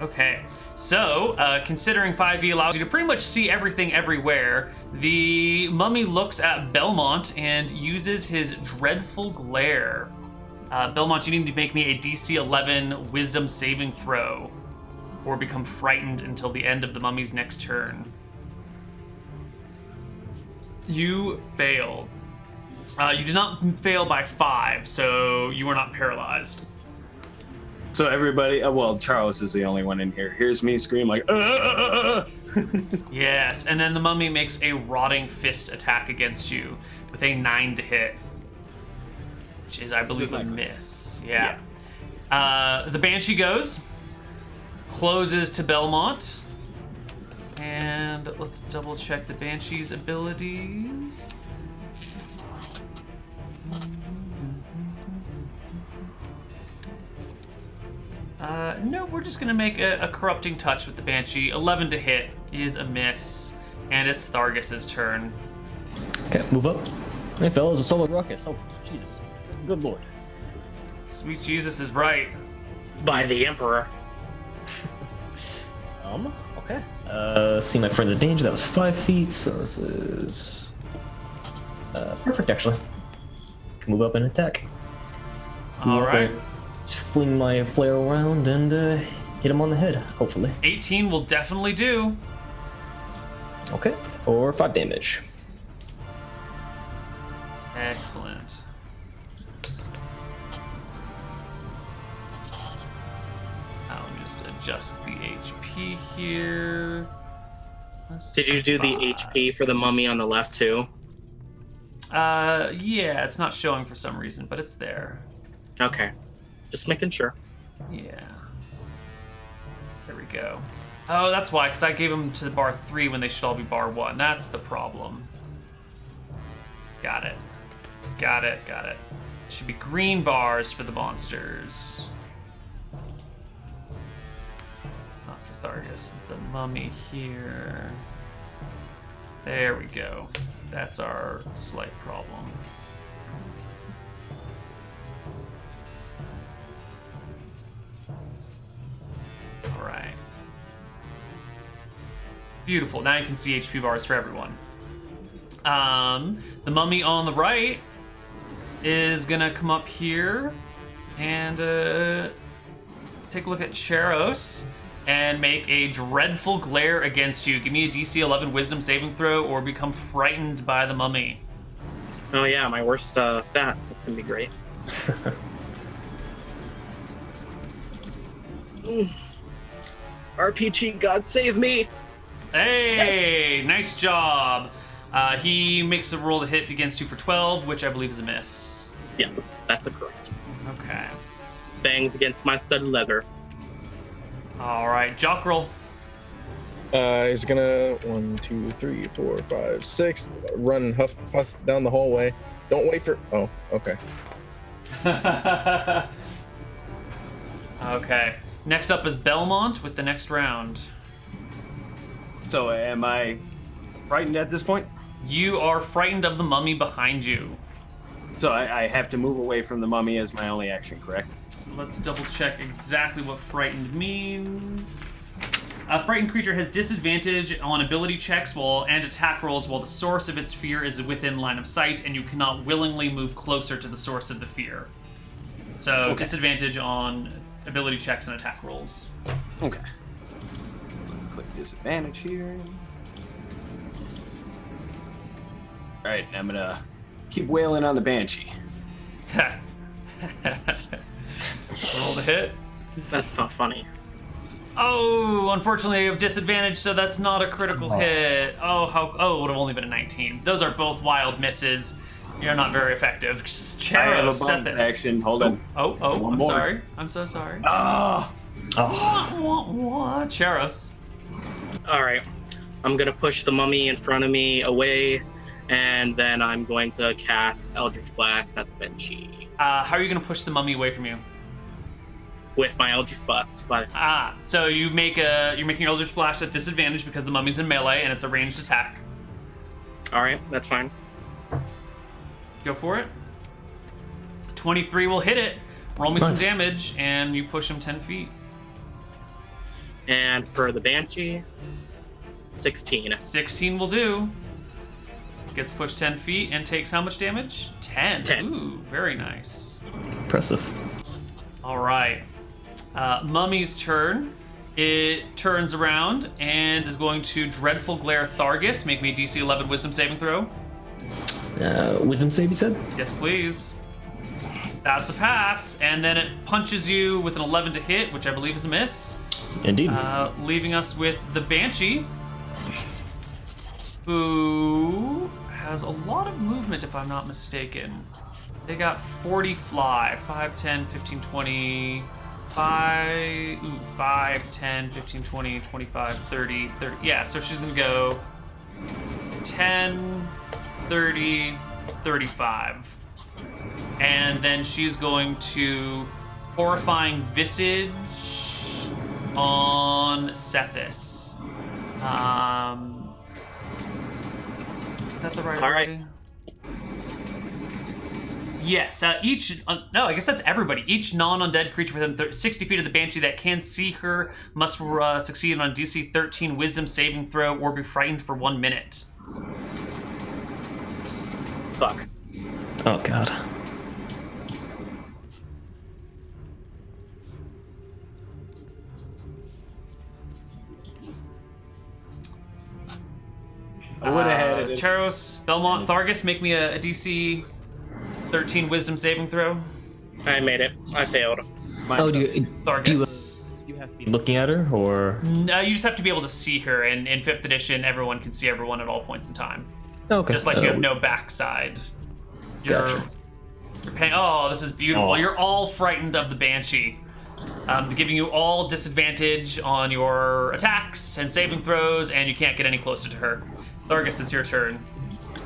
Okay, so considering 5e allows you to pretty much see everything everywhere, the mummy looks at Belmont and uses his dreadful glare. Belmont, you need to make me a DC 11 wisdom saving throw, or become frightened until the end of the mummy's next turn. You failed. You did not fail by 5, so you are not paralyzed. So everybody, well, Charles is the only one in here, hears me scream like, "Ah!" Yes, and then the mummy makes a rotting fist attack against you with a 9 to hit, which is, I believe, a miss. Yeah. The banshee goes, closes to Belmont, and let's double check the banshee's abilities. No, we're just gonna make a corrupting touch with the banshee. 11 to hit is a miss, and it's Thargus's turn. Okay, move up. Hey fellas, what's all the ruckus? Oh, Jesus. Good lord. Sweet Jesus is right. By the Emperor. Okay. See my friend's in danger. That was 5 feet, so this is perfect actually. Can move up and attack. All right. Just fling my flare around and hit him on the head, hopefully. 18 will definitely do. Okay, for 5 damage. Excellent. I'll just adjust the HP here. Did you do the HP for the mummy on the left too? Yeah, it's not showing for some reason, but it's there. Okay. Just making sure. Yeah. There we go. Oh, that's why, because I gave them to the bar 3 when they should all be bar 1. That's the problem. Got it. Got it. Should be green bars for the monsters. Not for Thargus. The mummy here. There we go. That's our slight problem. All right. Beautiful. Now you can see HP bars for everyone. The mummy on the right is gonna come up here and take a look at Charos and make a dreadful glare against you. Give me a DC 11 Wisdom saving throw or become frightened by the mummy. Oh yeah, my worst stat. That's gonna be great. RPG, God save me! Hey, yes. Nice job. He makes a roll to hit against you for 12, which I believe is a miss. Yeah, that's a correct. Okay. Bangs against my studded leather. All right, Jock roll. He's gonna 1, 2, 3, 4, 5, 6. Run huff puff down the hallway. Don't wait for. Oh, okay. Okay. Next up is Belmont with the next round. So am I frightened at this point? You are frightened of the mummy behind you. So I have to move away from the mummy as my only action, correct? Let's double check exactly what frightened means. A frightened creature has disadvantage on ability checks and attack rolls while the source of its fear is within line of sight, and you cannot willingly move closer to the source of the fear. So okay. Disadvantage on ability checks and attack rolls. Okay. Click disadvantage here. All right, I'm gonna keep wailing on the banshee. Roll to hit. That's not funny. Oh, unfortunately, you have disadvantage, so that's not a critical hit. Oh, it would have only been a 19. Those are both wild misses. You're not very effective. Charo, set this. Action. Hold on. Oh, I'm sorry. I'm so sorry. Charos. All right. I'm going to push the mummy in front of me away, and then I'm going to cast Eldritch Blast at the Banshee. How are you going to push the mummy away from you? With my Eldritch Blast. So you're making your Eldritch Blast at disadvantage because the mummy's in melee and it's a ranged attack. All right, that's fine. Go for it. 23 will hit it. Roll me some damage, and you push him 10 feet. And for the Banshee, 16. 16 will do. Gets pushed 10 feet and takes how much damage? 10. 10. Ooh, very nice. Impressive. All right. Mummy's turn. It turns around and is going to Dreadful Glare Thargus. Make me a DC 11 Wisdom saving throw. Wisdom save, you said? Yes, please. That's a pass. And then it punches you with an 11 to hit, which I believe is a miss. Indeed. Leaving us with the Banshee, who has a lot of movement, if I'm not mistaken. They got 40 fly. 5, 10, 15, 20... 5, 10, 15, 20, 25, 30. Yeah, so she's going to go 10, 30, 35. And then she's going to Horrifying Visage on Sethis. Is that the right All right. ability? Yes, I guess that's everybody. Each non-undead creature within 60 feet of the Banshee that can see her must succeed on a DC 13 Wisdom saving throw or be frightened for 1 minute. Fuck. Oh, God. I would have had it. Charos, Belmont, Thargus, make me a DC 13 Wisdom saving throw. I made it. I failed. Thargus. Do you have to be looking at her, or? No, you just have to be able to see her, and in 5th edition, everyone can see everyone at all points in time. Okay. Just like you have no backside. Gotcha. Oh, this is beautiful. Oh. You're all frightened of the Banshee. giving you all disadvantage on your attacks and saving throws, and you can't get any closer to her. Thargus, it's your turn.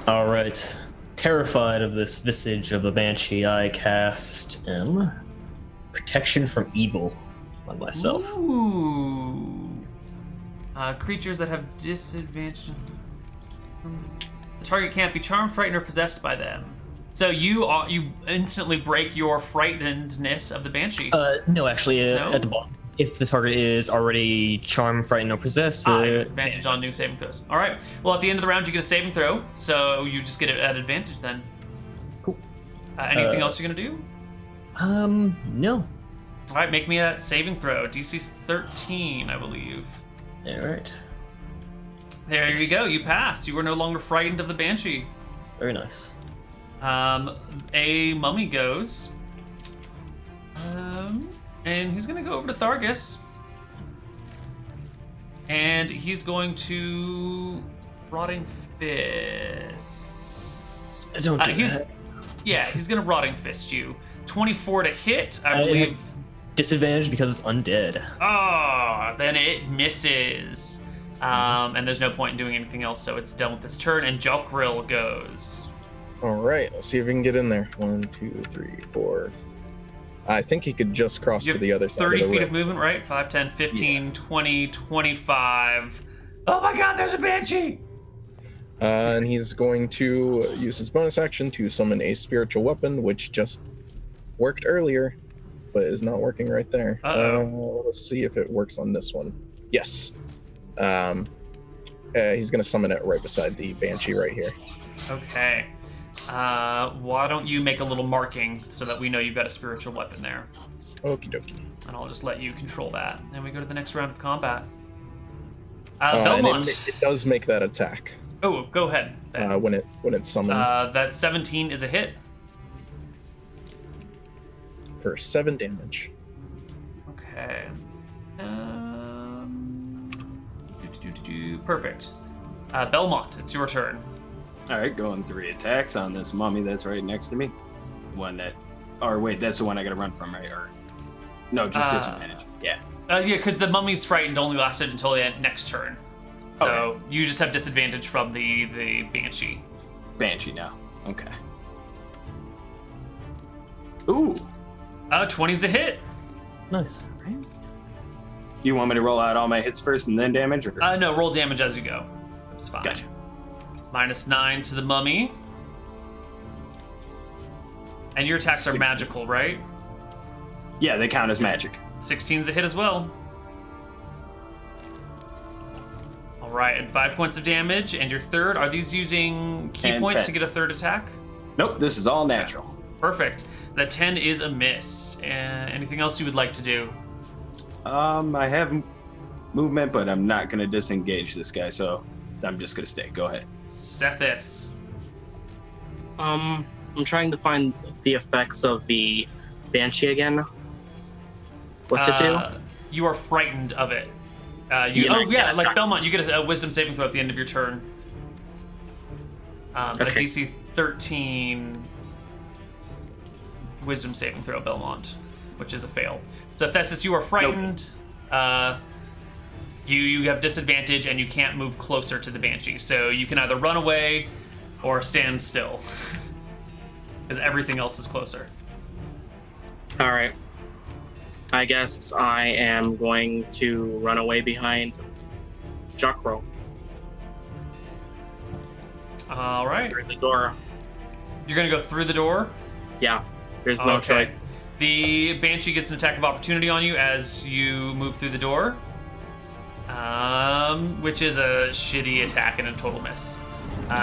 All right. Terrified of this visage of the Banshee, I cast Protection from Evil on myself. Ooh. Creatures that have disadvantage. The target can't be charmed, frightened, or possessed by them. So you instantly break your frightenedness of the Banshee. No, actually, No? at the bottom. If the target is already charmed, frightened, or possessed, advantage on new saving throws. All right. Well, at the end of the round, you get a saving throw, so you just get it at advantage then. Cool. Anything else you're gonna do? No. All right, make me a saving throw. DC's 13, I believe. All right. There you go. You passed. You were no longer frightened of the Banshee. Very nice. A mummy goes. And he's gonna go over to Thargus. And he's going to Rotting Fist. Don't do that. Yeah, he's gonna Rotting Fist you. 24 to hit, I believe. Disadvantage because it's undead. Oh, then it misses. And there's no point in doing anything else, so it's done with this turn. And Jokril goes. All right, let's see if we can get in there. 1, 2, 3, 4. I think he could just cross You to have the other side of 30 the feet ring. of movement, right? 5, 10, 15, 20, 25. Oh my god, there's a Banshee! And he's going to use his bonus action to summon a spiritual weapon, which just worked earlier, but is not working right there. Uh-oh. Let's see if it works on this one. Yes. He's going to summon it right beside the Banshee right here. Okay. Why don't you make a little marking so that we know you've got a spiritual weapon there? Okie dokie. And I'll just let you control that. And we go to the next round of combat. And Belmont. it does make that attack Oh, go ahead. Ben. when it's summoned That 17 is a hit. for 7 damage. Okay. Perfect. Belmont, it's your turn. All right, going 3 attacks on this mummy that's right next to me. One that, or wait, that's the one I got to run from, right? Or no, just disadvantage. Yeah. Yeah, because the mummy's frightened only lasted until the next turn. So Okay. you just have disadvantage from the Banshee. Banshee now. Okay. Ooh. 20's a hit. Nice. You want me to roll out all my hits first and then damage? Or? No, roll damage as you go. It's fine. Gotcha. -9 to the mummy. And your attacks are 16. magical, right? Yeah, they count as magic. 16's a hit as well. All right, and 5 points of damage. And your third, are these using key And points 10. to get a third attack? Nope, this is all natural. Perfect. The 10 is a miss. Anything else you would like to do? I have movement, but I'm not going to disengage this guy, so I'm just going to stay. Go ahead. Sethis. I'm trying to find the effects of the Banshee again. What's it do? You are frightened of it. Yeah, Like Belmont, you get a wisdom saving throw at the end of your turn. A Okay. DC 13 wisdom saving throw, Belmont, which is a fail. So Thesis, you are frightened. You have disadvantage and you can't move closer to the Banshee. So you can either run away or stand still. Because everything else is closer. All right. I guess I am going to run away behind Jokril All right. through the door. You're going to go through the door. Yeah, there's no Okay. choice. The Banshee gets an attack of opportunity on you as you move through the door. Which is a shitty attack and a total miss.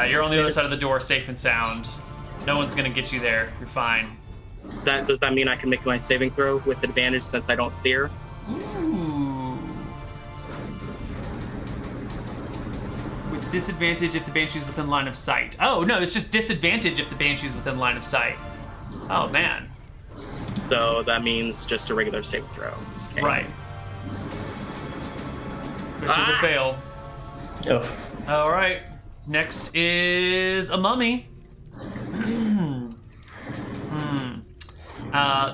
You're on the other side of the door, safe and sound. No one's going to get you there. You're fine. Does that mean I can make my saving throw with advantage since I don't see her? Ooh. With disadvantage if the Banshee's within line of sight. Oh, no, it's just disadvantage if the Banshee's within line of sight. Oh, man. So that means just a regular saving throw. Okay. Right. Which is a fail. Oh, All right. Next is a mummy.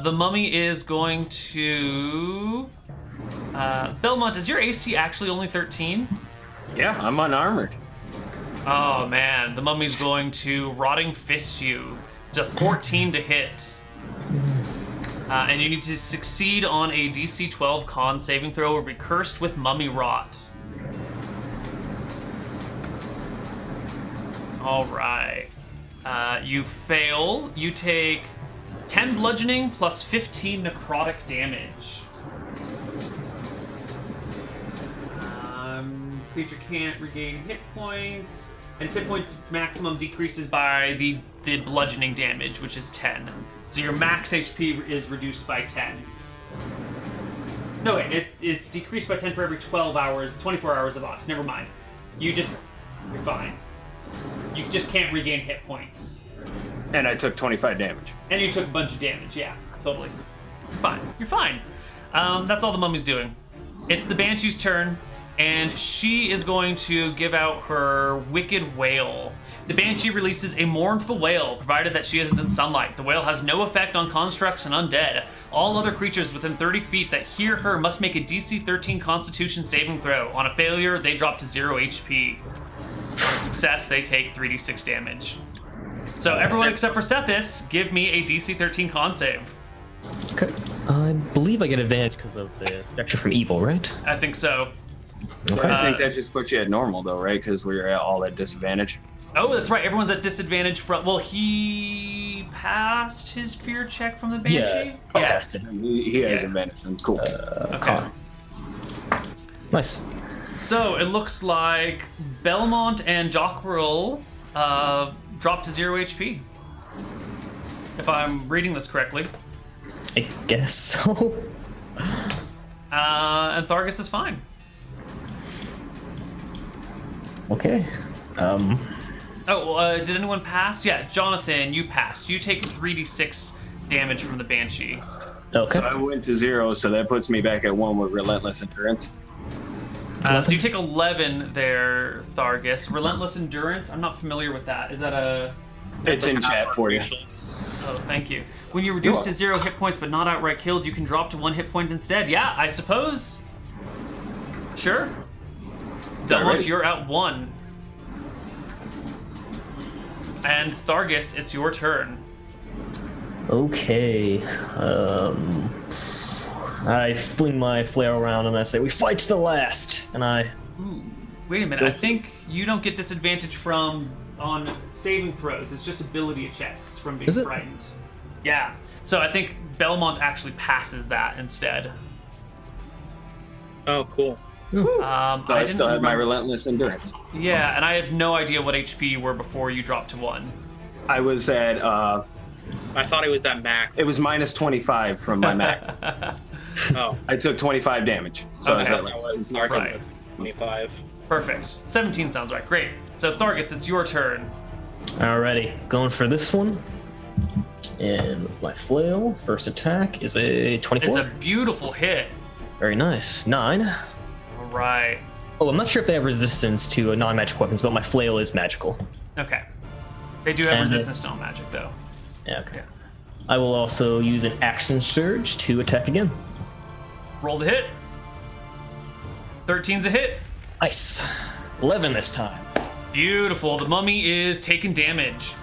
The mummy is going to to Belmont. Is your AC actually only 13? Yeah, I'm unarmored. Oh man, the mummy's going to Rotting Fist you. It's a 14 to hit. And you need to succeed on a DC 12 con saving throw or be cursed with mummy rot. All right. You fail. You take 10 bludgeoning plus 15 necrotic damage. Creature can't regain hit points. And its hit point maximum decreases by the bludgeoning damage, which is 10. So your max HP is reduced by 10. No, wait, it's decreased by 10 for every 12 hours, 24 hours of ox. Never mind. You're fine. You just can't regain hit points. And I took 25 damage. And you took a bunch of damage, yeah, totally. Fine, you're fine. That's all the mummy's doing. It's the Banshee's turn, and she is going to give out her Wicked Wail. The Banshee releases a mournful wail, provided that she isn't in sunlight. The wail has no effect on constructs and undead. All other creatures within 30 feet that hear her must make a DC 13 Constitution saving throw. On a failure, they drop to 0 HP. On a success, they take 3d6 damage. So everyone except for Sethis, give me a DC 13 con save. Okay. I believe I get advantage because of the protection from evil, right? I think so. Okay. I think that just puts you at normal, though, right? Because we're all at disadvantage. Oh, that's right. Everyone's at disadvantage from... Well, he passed his fear check from the Banshee? Yeah. He has Yeah. advantage. Cool. Okay. Nice. So it looks like Belmont and Jockrell dropped to 0 HP. If I'm reading this correctly. I guess so. And Thargus is fine. Okay. Oh, did anyone pass? Yeah, Jonathan, you passed. You take 3d6 damage from the Banshee. Okay. So I went to 0, so that puts me back at 1 with Relentless Endurance. So you take 11 there, Thargus. Relentless Endurance, I'm not familiar with that. Is that a... It's in chat for you. Oh, thank you. When you're reduced to 0 hit points but not outright killed, you can drop to 1 hit point instead. Yeah, I suppose. Sure. Belmont, you're at 1. And Thargus, it's your turn. Okay. I fling my flail around and I say, "We fight to the last." And I... Ooh, wait a minute. I think you don't get disadvantage on saving throws. It's just ability checks from being Is it? frightened. Yeah. So I think Belmont actually passes that instead. Oh, cool. So I I still have my remember- Relentless Endurance. Yeah, and I have no idea what HP you were before you dropped to 1. I was at, I thought it was at max. it was minus 25 from my max. Oh, I took 25 damage. So I was Okay. at that like, was Thargus Right. at 25. Perfect. 17 sounds right. Great. So Thargus, it's your turn. Alrighty. Going for this one. And with my flail, first attack is a 24. It's a beautiful hit. Very nice. 9. All right. Oh, I'm not sure if they have resistance to non-magic weapons, but my flail is magical. Okay. They do have And resistance to non-magic, though. Yeah, okay. I will also use an action surge to attack again. Roll the hit. 13's a hit. Nice. 11 this time. Beautiful. The mummy is taking damage.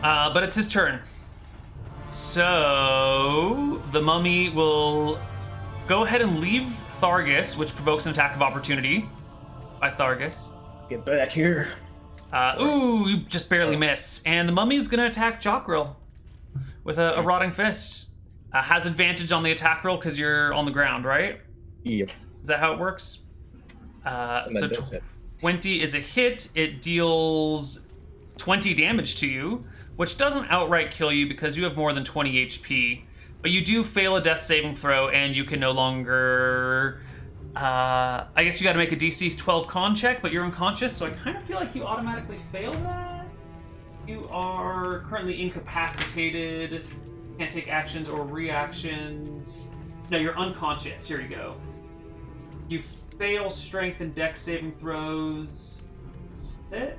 But it's his turn. So the mummy will go ahead and leave Thargus, which provokes an attack of opportunity by Thargus. Get back here. Ooh, you just barely miss. And the mummy's going to attack Jockrell with a rotting fist. Has advantage on the attack roll because you're on the ground, right? Yep. Is that how it works? And So that does hit. 20 is a hit. It deals 20 damage to you, which doesn't outright kill you because you have more than 20 HP. But you do fail a death saving throw, and you can no longer... I guess you got to make a DC 12 con check, but you're unconscious, so I kind of feel like you automatically fail that. You are currently incapacitated, can't take actions or reactions. No, you're unconscious. Here you go. You fail strength and dex saving throws. That's it?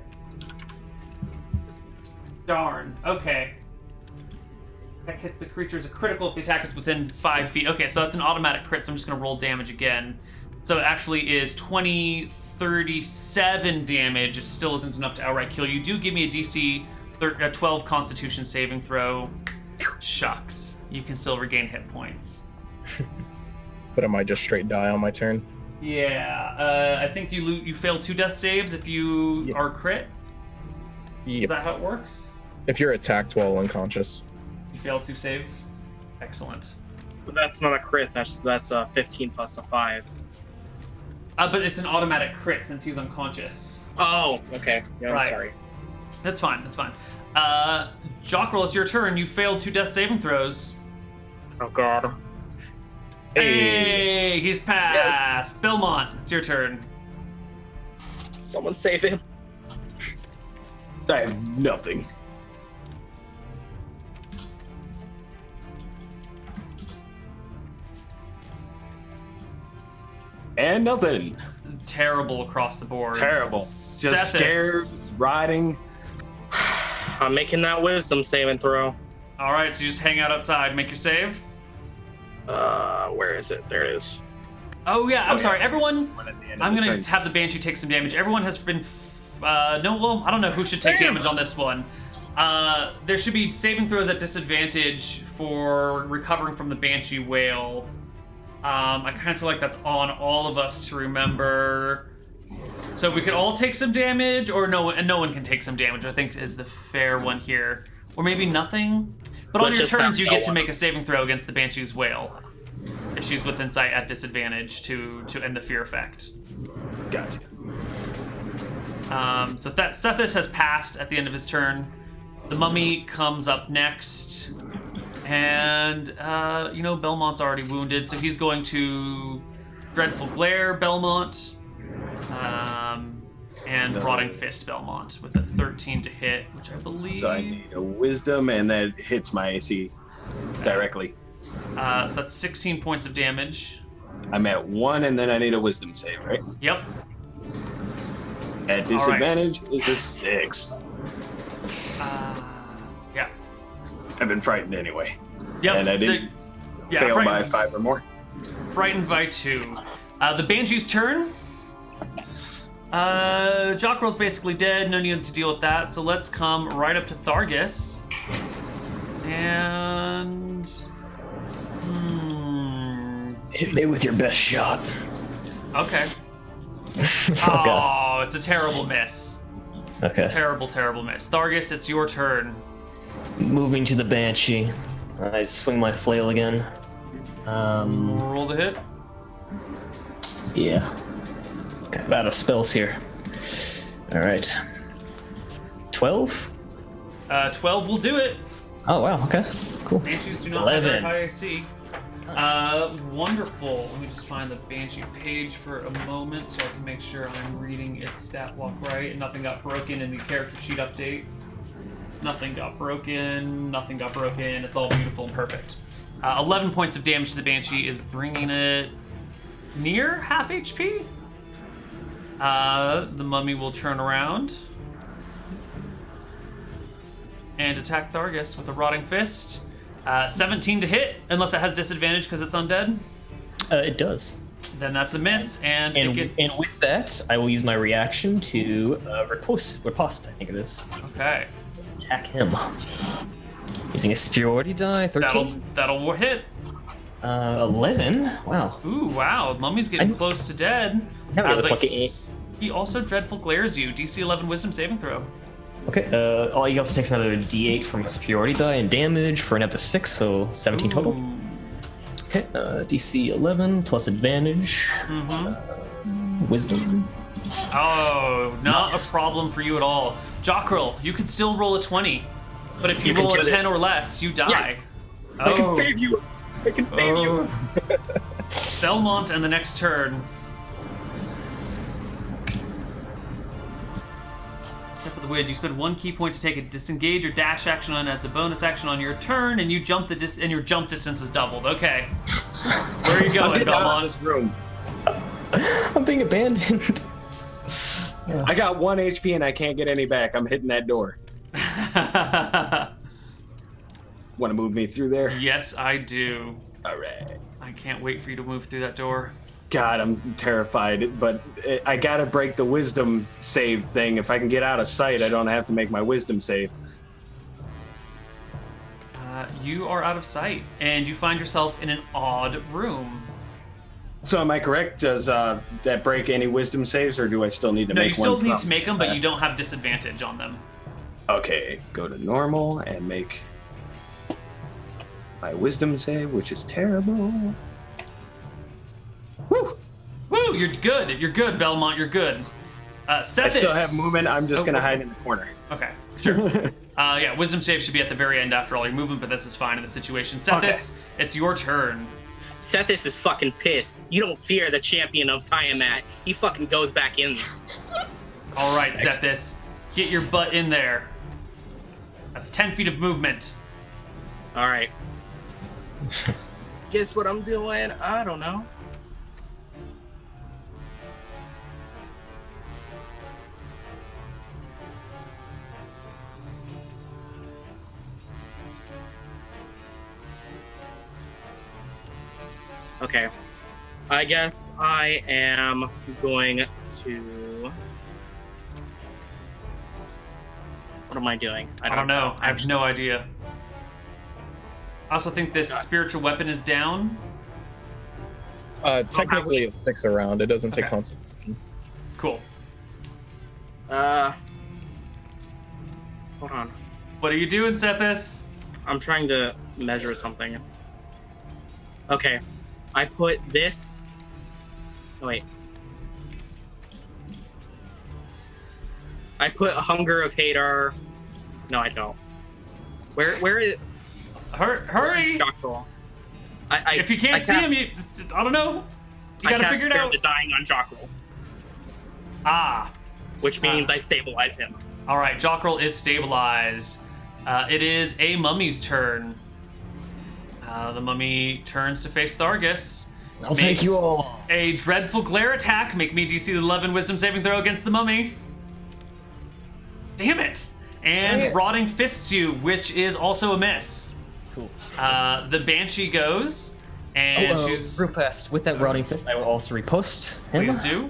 Darn. Okay. Attack hits the creature is a critical if the attack is within 5 feet. Okay, so that's an automatic crit, so I'm just going to roll damage again. So it actually is 37 damage. It still isn't enough to outright kill you. Do give me a DC 12 Constitution saving throw. Shucks. You can still regain hit points. But am I just straight die on my turn? Yeah, I think you fail 2 death saves if you are crit. Is Yep. that how it works? If you're attacked while unconscious. You fail 2 saves? Excellent. But that's not a crit. That's a 15 plus a 5. But it's an automatic crit since he's unconscious. Oh, okay. Yeah, Right. I'm sorry. That's fine, that's fine. Jockrel, it's your turn. You failed 2 death saving throws. Oh god. Hey, he's passed. Belmont, it's your turn. Someone save him. I have nothing. And nothing. Terrible across the board. Terrible. Just Sethis. scared, riding. I'm making that wisdom saving throw. All right, so you just hang out outside, make your save. Where is it? There it is. Oh yeah, I'm Okay. sorry, everyone. At the end of I'm the gonna turn. have the Banshee take some damage. Everyone has been, no, well, I don't know who should take damage on this one. There should be saving throws at disadvantage for recovering from the Banshee Wail. I kind of feel like that's on all of us to remember. So we could all take some damage, or no one can take some damage, I think is the fair one here. Or maybe nothing. But on Let's your just turns, have you no get to one. make a saving throw against the Banshee's Wail. If she's within sight at disadvantage to end the fear effect. Gotcha. So that Sethis has passed at the end of his turn. The mummy comes up next. And, Belmont's already wounded, so he's going to Dreadful Glare Belmont. And Rotting Fist Belmont with a 13 to hit, which I believe... So I need a wisdom, and that hits my AC directly. So that's 16 points of damage. I'm at 1, and then I need a wisdom save, right? Yep. At disadvantage is a 6. Yeah. I've been frightened anyway. Yep. And I didn't fail by 5 or more. Frightened by 2. The Banshee's turn. Jockrel's basically dead. No need to deal with that. So let's come right up to Thargus. And... Hit me with your best shot. Okay. Oh, God. Oh, it's a terrible miss. Okay. Terrible, terrible miss. Thargus, it's your turn. Moving to the Banshee. I swing my flail again. Roll the hit. Yeah. Got out of spells here. Alright. 12? 12 will do it. Oh, wow, okay. Cool. Banshees do not have 11. very high AC. Wonderful. Let me just find the Banshee page for a moment so I can make sure I'm reading its stat block right. Nothing got broken in the character sheet update. Nothing got broken. Nothing got broken. It's all beautiful and perfect. 11 points of damage to the Banshee is bringing it near half HP. The mummy will turn around and attack Thargus with a Rotting Fist. 17 to hit, unless it has disadvantage because it's undead. It does. Then that's a miss, and it gets... And with that, I will use my reaction to riposte, I think it is. Okay. Attack him. Using a superiority die, 13. That'll hit. 11? Wow. Ooh, wow. Mummy's getting close to dead. Never got this But lucky. he also dreadful glares you. DC 11 Wisdom saving throw. Okay, he also takes another d8 from a superiority die and damage for another 6, so 17 total. Ooh. Okay, DC 11 plus advantage. Wisdom. Oh, not a problem for you at all. Jockrel, you can still roll a 20. But if you roll a do 10 this. or less, you die. Yes. I can save you. I can save you. Belmont and the next turn. Step of the Wind. You spend 1 key point to take a disengage or dash action on as a bonus action on your turn, and you jump and your jump distance is doubled. Okay. Where are you going, Get out of Belmont? this room. I'm being abandoned. I got 1 HP and I can't get any back. I'm hitting that door. Want to move me through there? Yes, I do. All right. I can't wait for you to move through that door. God, I'm terrified, but I gotta break the wisdom save thing. If I can get out of sight, I don't have to make my wisdom save. You are out of sight, and you find yourself in an odd room. So am I correct? Does that break any wisdom saves, or do I still need to No, make you still one need from to make them, but you last? don't have disadvantage on them. Okay, go to normal and make my wisdom save, which is terrible. Woo! Woo! You're good. You're good, Belmont. You're good. Sethis. I still have movement. I'm just gonna hide in the corner. Okay, sure. Yeah, wisdom save should be at the very end after all your movement, but this is fine in the situation. Sethis, it's your turn. Sethis is fucking pissed. You don't fear the champion of Tiamat. He fucking goes back in. All right, Sethis, get your butt in there. That's 10 feet of movement. All right. Guess what I'm doing? I don't know. Okay. I guess I am going to... What am I doing? I don't know. I have no idea. I also think this spiritual weapon is down. Technically, it sticks around. It doesn't take Okay. concentration. Cool. Hold on. What are you doing, Sethis? I'm trying to measure something. Okay. I put this... Oh, wait. I put Hunger of Hadar... No, I don't. Where is... Hurry! Jockrol? If you can't see him, I don't know. You gotta figure it out. the dying on Jockrol, Ah. which means I stabilize him. All right, Jockrol is stabilized. It is a mummy's turn. The mummy turns to face Thargus. I'll take you all. A dreadful glare attack. Make me DC 11 wisdom saving throw against the mummy. Damn it. And rotting fists you, which is also a miss. Cool. The Banshee goes, and she's... real fast. With that rotting fist, I will also riposte him. Please do.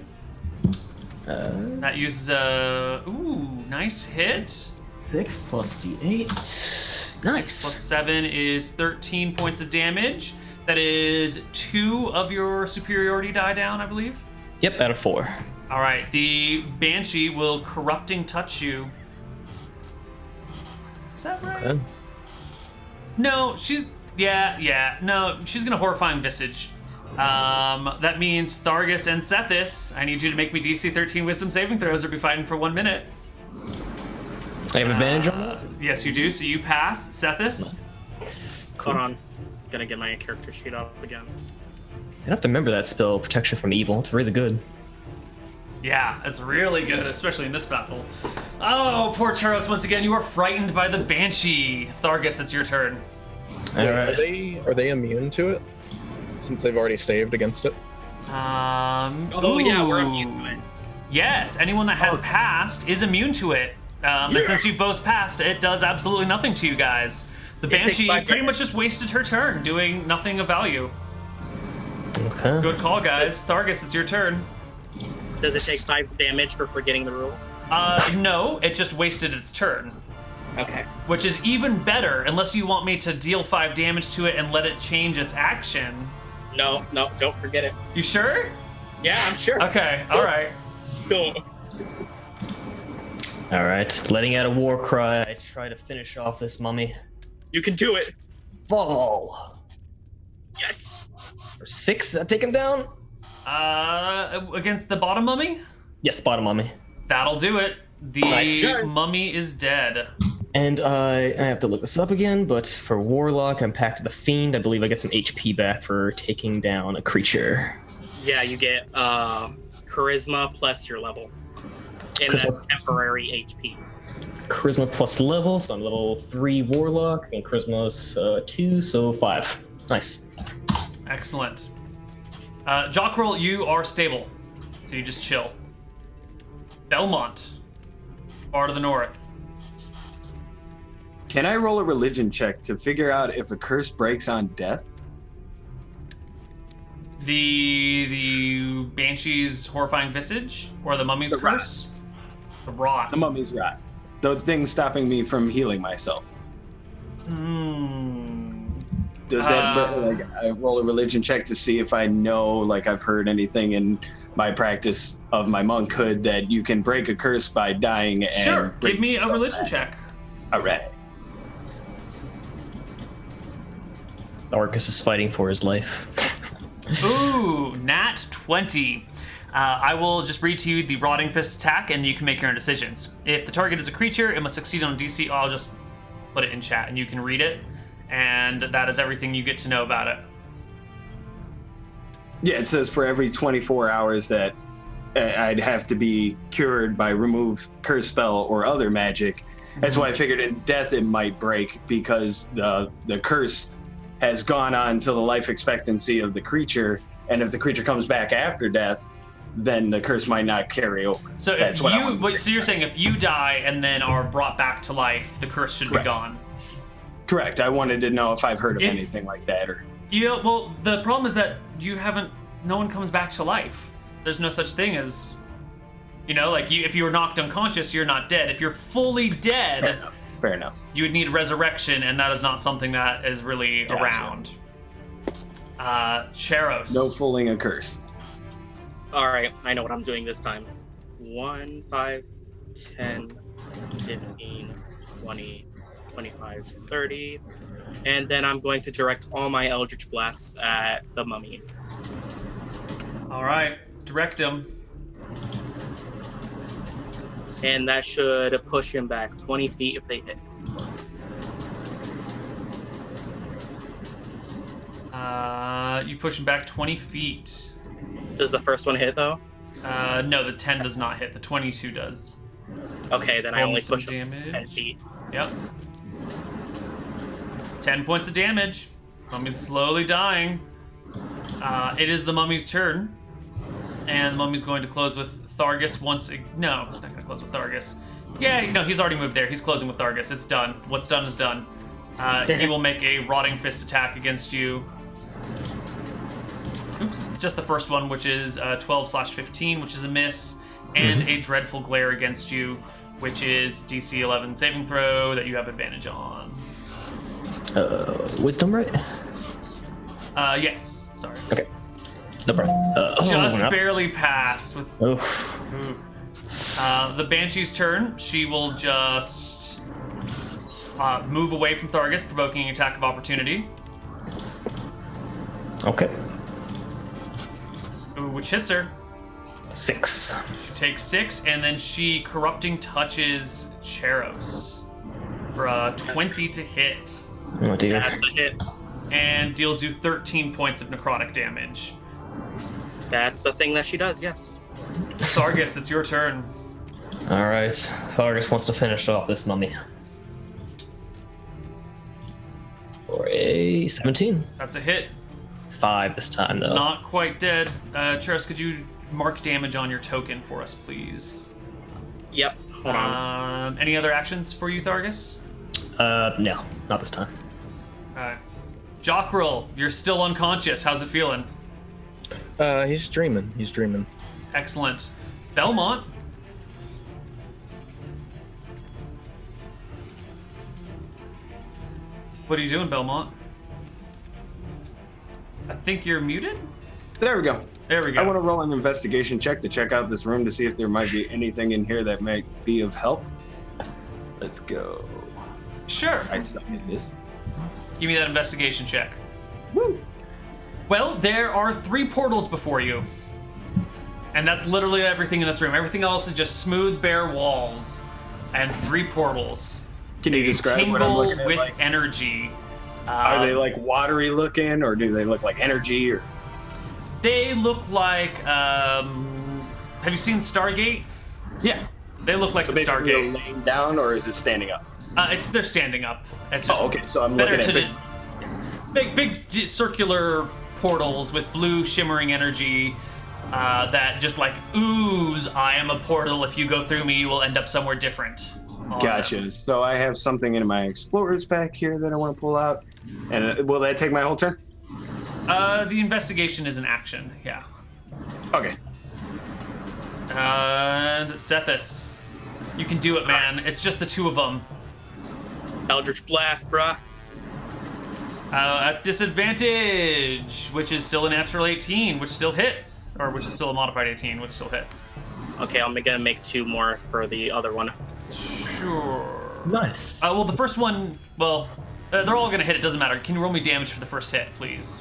That uses a... Ooh, nice hit. 6 plus d8. 6 Nice. plus 7 is 13 points of damage. That is 2 of your superiority die down, I believe. Yep, out of 4. All right, the Banshee will corrupting touch you. Is that right? Okay. No, she's... Yeah, no, she's gonna horrifying visage. That means Thargus and Sethis, I need you to make me DC 13 wisdom saving throws or be fighting for 1 minute. I have advantage on that? Yes, you do, so you pass. Sethis? Hold on. Gotta get my character sheet up again. I have to remember that spell, Protection from Evil. It's really good. Yeah, it's really good, especially in this battle. Oh, poor Charos, once again, you are frightened by the Banshee. Thargus, it's your turn. Alright. Are they immune to it? Since they've already saved against it? Oh yeah, we're ooh. immune to it. Yes, anyone that has passed is immune to it. And since you both passed, it does absolutely nothing to you guys. The It takes Banshee 5 pretty damage. much just wasted her turn, doing nothing of value. Okay. Good call, guys. Thargus, it's your turn. Does it take 5 damage for forgetting the rules? No, it just wasted its turn. Okay. Which is even better, unless you want me to deal 5 damage to it and let it change its action. No, don't forget it. You sure? Yeah, I'm sure. Okay, alright. Don't. Alright. Letting out a war cry, I try to finish off this mummy. You can do it. Fall! Yes. For 6, take him down? Against the bottom mummy? Yes, bottom mummy. That'll do it. The Nice. mummy is dead. And I have to look this up again, but for Warlock, I'm Pact of the Fiend. I believe I get some HP back for taking down a creature. Yeah, you get charisma plus your level. And Charisma. that's temporary HP. Charisma plus level, so I'm level 3 Warlock, and Charisma is 2, so 5. Nice. Excellent. Jockrol, you are stable, so you just chill. Belmont, far to the north. Can I roll a religion check to figure out if a curse breaks on death? The Banshee's horrifying visage or the mummy's curse? The rot. The mummy's rot. The thing stopping me from healing myself. Does that like I roll a religion check to see if I know, like I've heard anything in my practice of my monkhood that you can break a curse by dying? And sure. Give me a religion check. All right. Arcus is fighting for his life. Ooh, nat 20. I will just read to you the Rotting Fist attack, and you can make your own decisions. If the target is a creature, it must succeed on DC. I'll just put it in chat, and you can read it. And that is everything you get to know about it. Yeah, it says for every 24 hours that I'd have to be cured by remove curse spell or other magic. That's why I figured in death it might break, because the curse has gone on to the life expectancy of the creature, and if the creature comes back after death, then the curse might not carry over. So so you're saying if you die and then are brought back to life, the curse should be gone. Correct. I wanted to know if I've heard of anything like that, or yeah. Well, the problem is that you haven't. No one comes back to life. There's no such thing as, like if you were knocked unconscious, you're not dead. If you're fully dead, fair enough. You would need resurrection, and that is not something that is really around. Charos. No fooling a curse. All right, I know what I'm doing this time. 1, 5, 10, 15, 20, 25, 30. And then I'm going to direct all my Eldritch Blasts at the mummy. All right, direct him. And that should push him back 20 feet if they hit. You push him back 20 feet. Does the first one hit, though? No, the 10 does not hit. The 22 does. Okay, then I only push him damage. 10 feet. Yep. 10 points of damage. Mummy's slowly dying. It is the mummy's turn. And the mummy's going to close with Thargus once... No, he's not going to close with Thargus. Yeah, no, he's already moved there. He's closing with Thargus. It's done. What's done is done. He will make a Rotting Fist attack against you. Oops. Just the first one, which is 12/15, which is a miss. And a Dreadful Glare against you, which is DC 11 saving throw that you have advantage on. Wisdom, right? Yes. Sorry. Okay. No problem. Just barely passed. With Oh. the Banshee's turn. She will just move away from Thargus, provoking an attack of opportunity. Okay. Ooh, which hits her. 6. She takes 6, and then she Corrupting Touches Charos for a 20 to hit. Oh dear. That's a hit. And deals you 13 points of necrotic damage. That's the thing that she does, yes. Thargus, it's your turn. All right. Thargus wants to finish off this mummy. For a 17. That's a hit. 5 this time, though. Not quite dead. Charos, could you mark damage on your token for us, please? Yep. Hold on. Any other actions for you, Thargus? No, not this time. Alright. Jockrell, you're still unconscious. How's it feeling? He's dreaming. He's dreaming. Excellent. Belmont? What are you doing, Belmont? I think you're muted? There we go. There we go. I want to roll an investigation check to check out this room to see if there might be anything in here that might be of help. Let's go. Sure. I studied this. Give me that investigation check. Woo! Well, there are 3 portals before you. And that's literally everything in this room. Everything else is just smooth, bare walls. And 3 portals. Can you describe what I'm looking at? With Like, energy. are they like watery looking, or do they look like energy? Or They look like, have you seen Stargate? yeah, They look like so the basically Stargate. laying down, or is it standing up? They're standing up. It's just Okay. So I'm better looking to at big circular portals with blue shimmering energy that just like ooze. I am a portal. If you go through me, you will end up somewhere different. on Gotcha. them. So I have something in my explorer's pack here that I want to pull out. And will that take my whole turn? The investigation is an action, yeah. Okay. And Sethis, you can do it, man. It's just the two of them. Eldritch Blast, bruh. At disadvantage, which is still a natural 18, which still hits. Or which is still a modified 18, which still hits. Okay, I'm gonna make 2 more for the other one. Sure. Nice. Well, the first one, well, they're all gonna hit, it doesn't matter. Can you roll me damage for the first hit, please?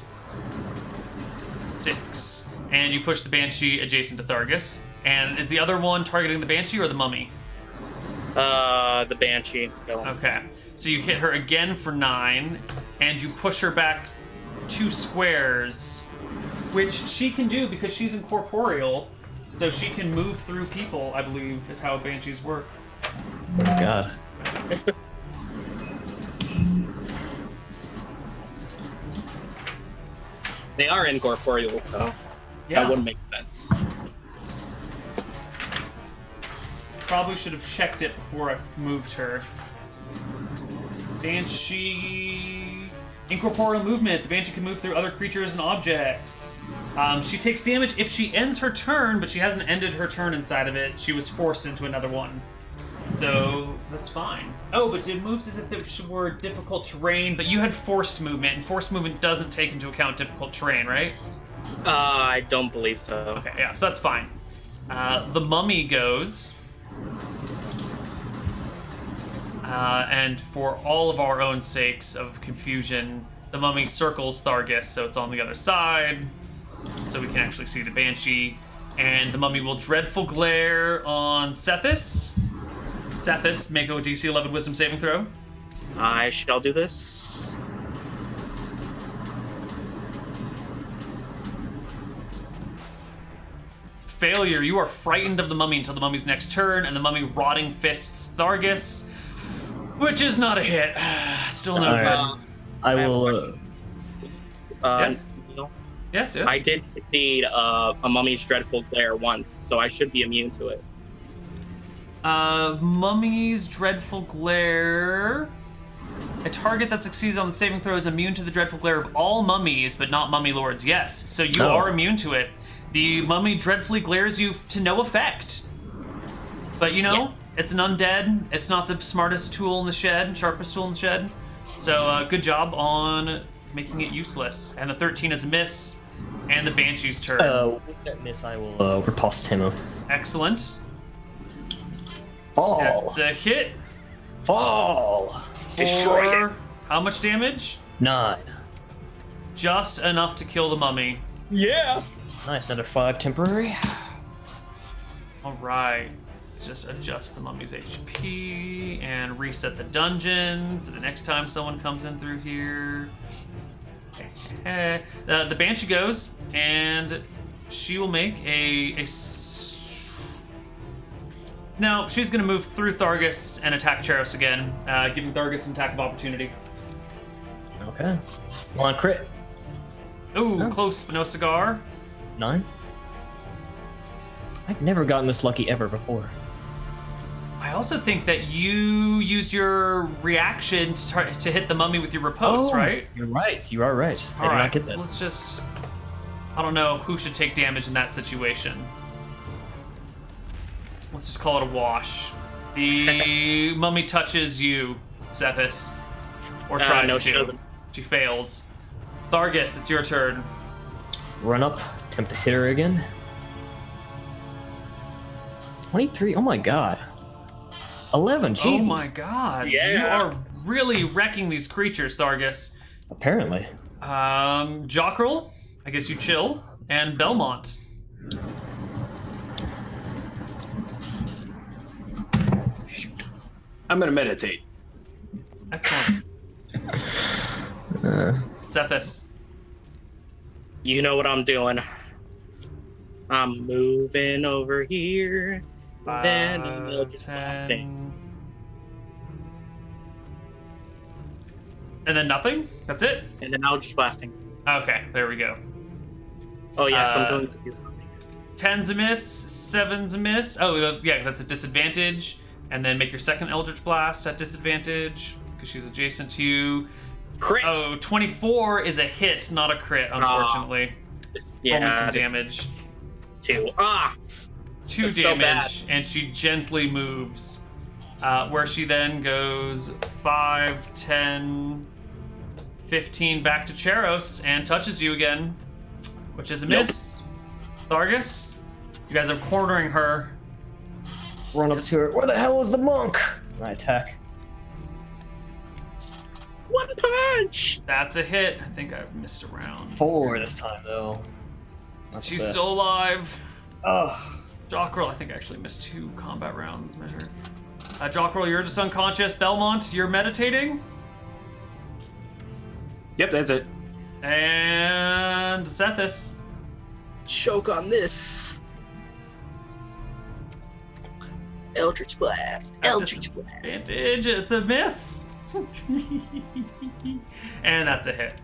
6. And you push the Banshee adjacent to Thargus. And is the other one targeting the Banshee or the Mummy? The Banshee still. Okay. So you hit her again for 9, and you push her back 2 squares, which she can do because she's incorporeal. So she can move through people, I believe, is how Banshees work. Oh, God. They are incorporeal, so Yeah. that wouldn't make sense. Probably should have checked it before I moved her. Banshee... Incorporeal movement. The Banshee can move through other creatures and objects. She takes damage if she ends her turn, but she hasn't ended her turn inside of it. She was forced into another one. So, that's fine. Oh, but it moves as if it were difficult terrain, but you had forced movement, and forced movement doesn't take into account difficult terrain, right? I don't believe so. Okay, yeah, so that's fine. The Mummy goes... and for all of our own sakes of confusion, the Mummy circles Thargus, so it's on the other side, so we can actually see the Banshee. And the Mummy will Dreadful Glare on Sethis. Sethis, make a DC 11 Wisdom saving throw. I shall do this. Failure. You are frightened of the Mummy until the Mummy's next turn, and the Mummy Rotting Fists Thargus, which is not a hit. Still no good. I will. Yes? Neal, Yes, yes. I did succeed a Mummy's Dreadful Glare once, so I should be immune to it. Mummy's Dreadful Glare. A target that succeeds on the saving throw is immune to the Dreadful Glare of all mummies, but not mummy lords. Yes, so you are immune to it. The Mummy dreadfully glares you to no effect. But you know, Yes. it's an undead. It's not the smartest tool in the shed, sharpest tool in the shed. So good job on making it useless. And the 13 is a miss. And the Banshee's turn. With that miss, I will riposte him. Excellent. Fall. That's a hit. Fall. Destroy For it. how much damage? 9. Just enough to kill the Mummy. Yeah! Nice, another 5 temporary. All right. Let's just adjust the Mummy's HP and reset the dungeon for the next time someone comes in through here. The Banshee goes, and she will make No, she's going to move through Thargus and attack Charos again, giving Thargus an attack of opportunity. Okay. Come on, crit. Ooh, Oh. close, but no cigar. 9. I've never gotten this lucky ever before. I also think that you used your reaction to hit the Mummy with your riposte, right? You're right. You are right. I All did right, not get so that. let's just... I don't know who should take damage in that situation. Let's just call it a wash. The Mummy touches you, Sethis. Or tries no, to. she doesn't. She fails. Thargus, it's your turn. Run up, attempt to hit her again. 23. Oh my god. 11. Jesus. Oh my god. Yeah. You are really wrecking these creatures, Thargus. Apparently. Jockrel, I guess you chill. And Belmont. I'm going to meditate. Excellent. Sethis. You know what I'm doing. I'm moving over here. Then email just 10. blasting. And then nothing? That's it? And then I'll just blasting. Okay, there we go. Oh yes, I'm Uh, going to do something. 10's a miss, 7's a miss. Oh, yeah, that's a disadvantage. And then make your second Eldritch Blast at disadvantage, because she's adjacent to you. Crit. Oh, 24 is a hit, not a crit, unfortunately. Only some damage. 2. 2 That's so damage, and she gently moves. Where she then goes 5, 10, 15 back to Charos and touches you again, which is a miss. Thargus, you guys are cornering her. Run up to her. Where the hell is the monk? I attack. 1 punch. That's a hit. I think I've missed a round. 4 this time, though. Not the She's best. still alive. Oh. Jockroll, I think I actually missed 2 combat rounds measured. Jockroll, you're just unconscious. Belmont, you're meditating. Yep, that's it. And Zethus. Choke on this. Eldritch Blast. Eldritch Blast. Advantage, it's a miss. And that's a hit.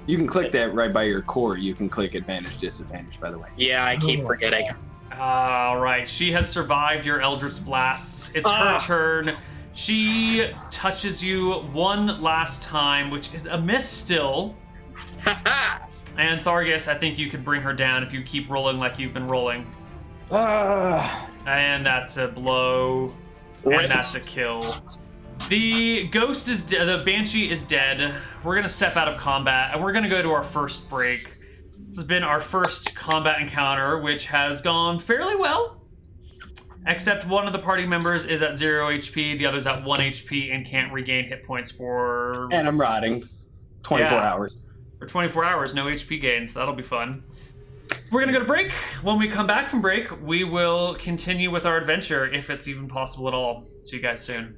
You can click that right by your core. You can click advantage, disadvantage, by the way. Yeah, I keep forgetting. All right, she has survived your Eldritch Blasts. It's her turn. She touches you one last time, which is a miss still. And Thargus, I think you could bring her down if you keep rolling like you've been rolling. And that's a blow. And that's a kill. The ghost is dead. The Banshee is dead. We're gonna step out of combat, and we're gonna go to our first break. This has been our first combat encounter, which has gone fairly well. Except one of the party members is at 0 HP, the other's at 1 HP and can't regain hit points for... And I'm rotting. 24 Yeah. hours. For 24 hours, no HP gain, so that'll be fun. We're gonna go to break. When we come back from break, we will continue with our adventure, if it's even possible at all. See you guys soon.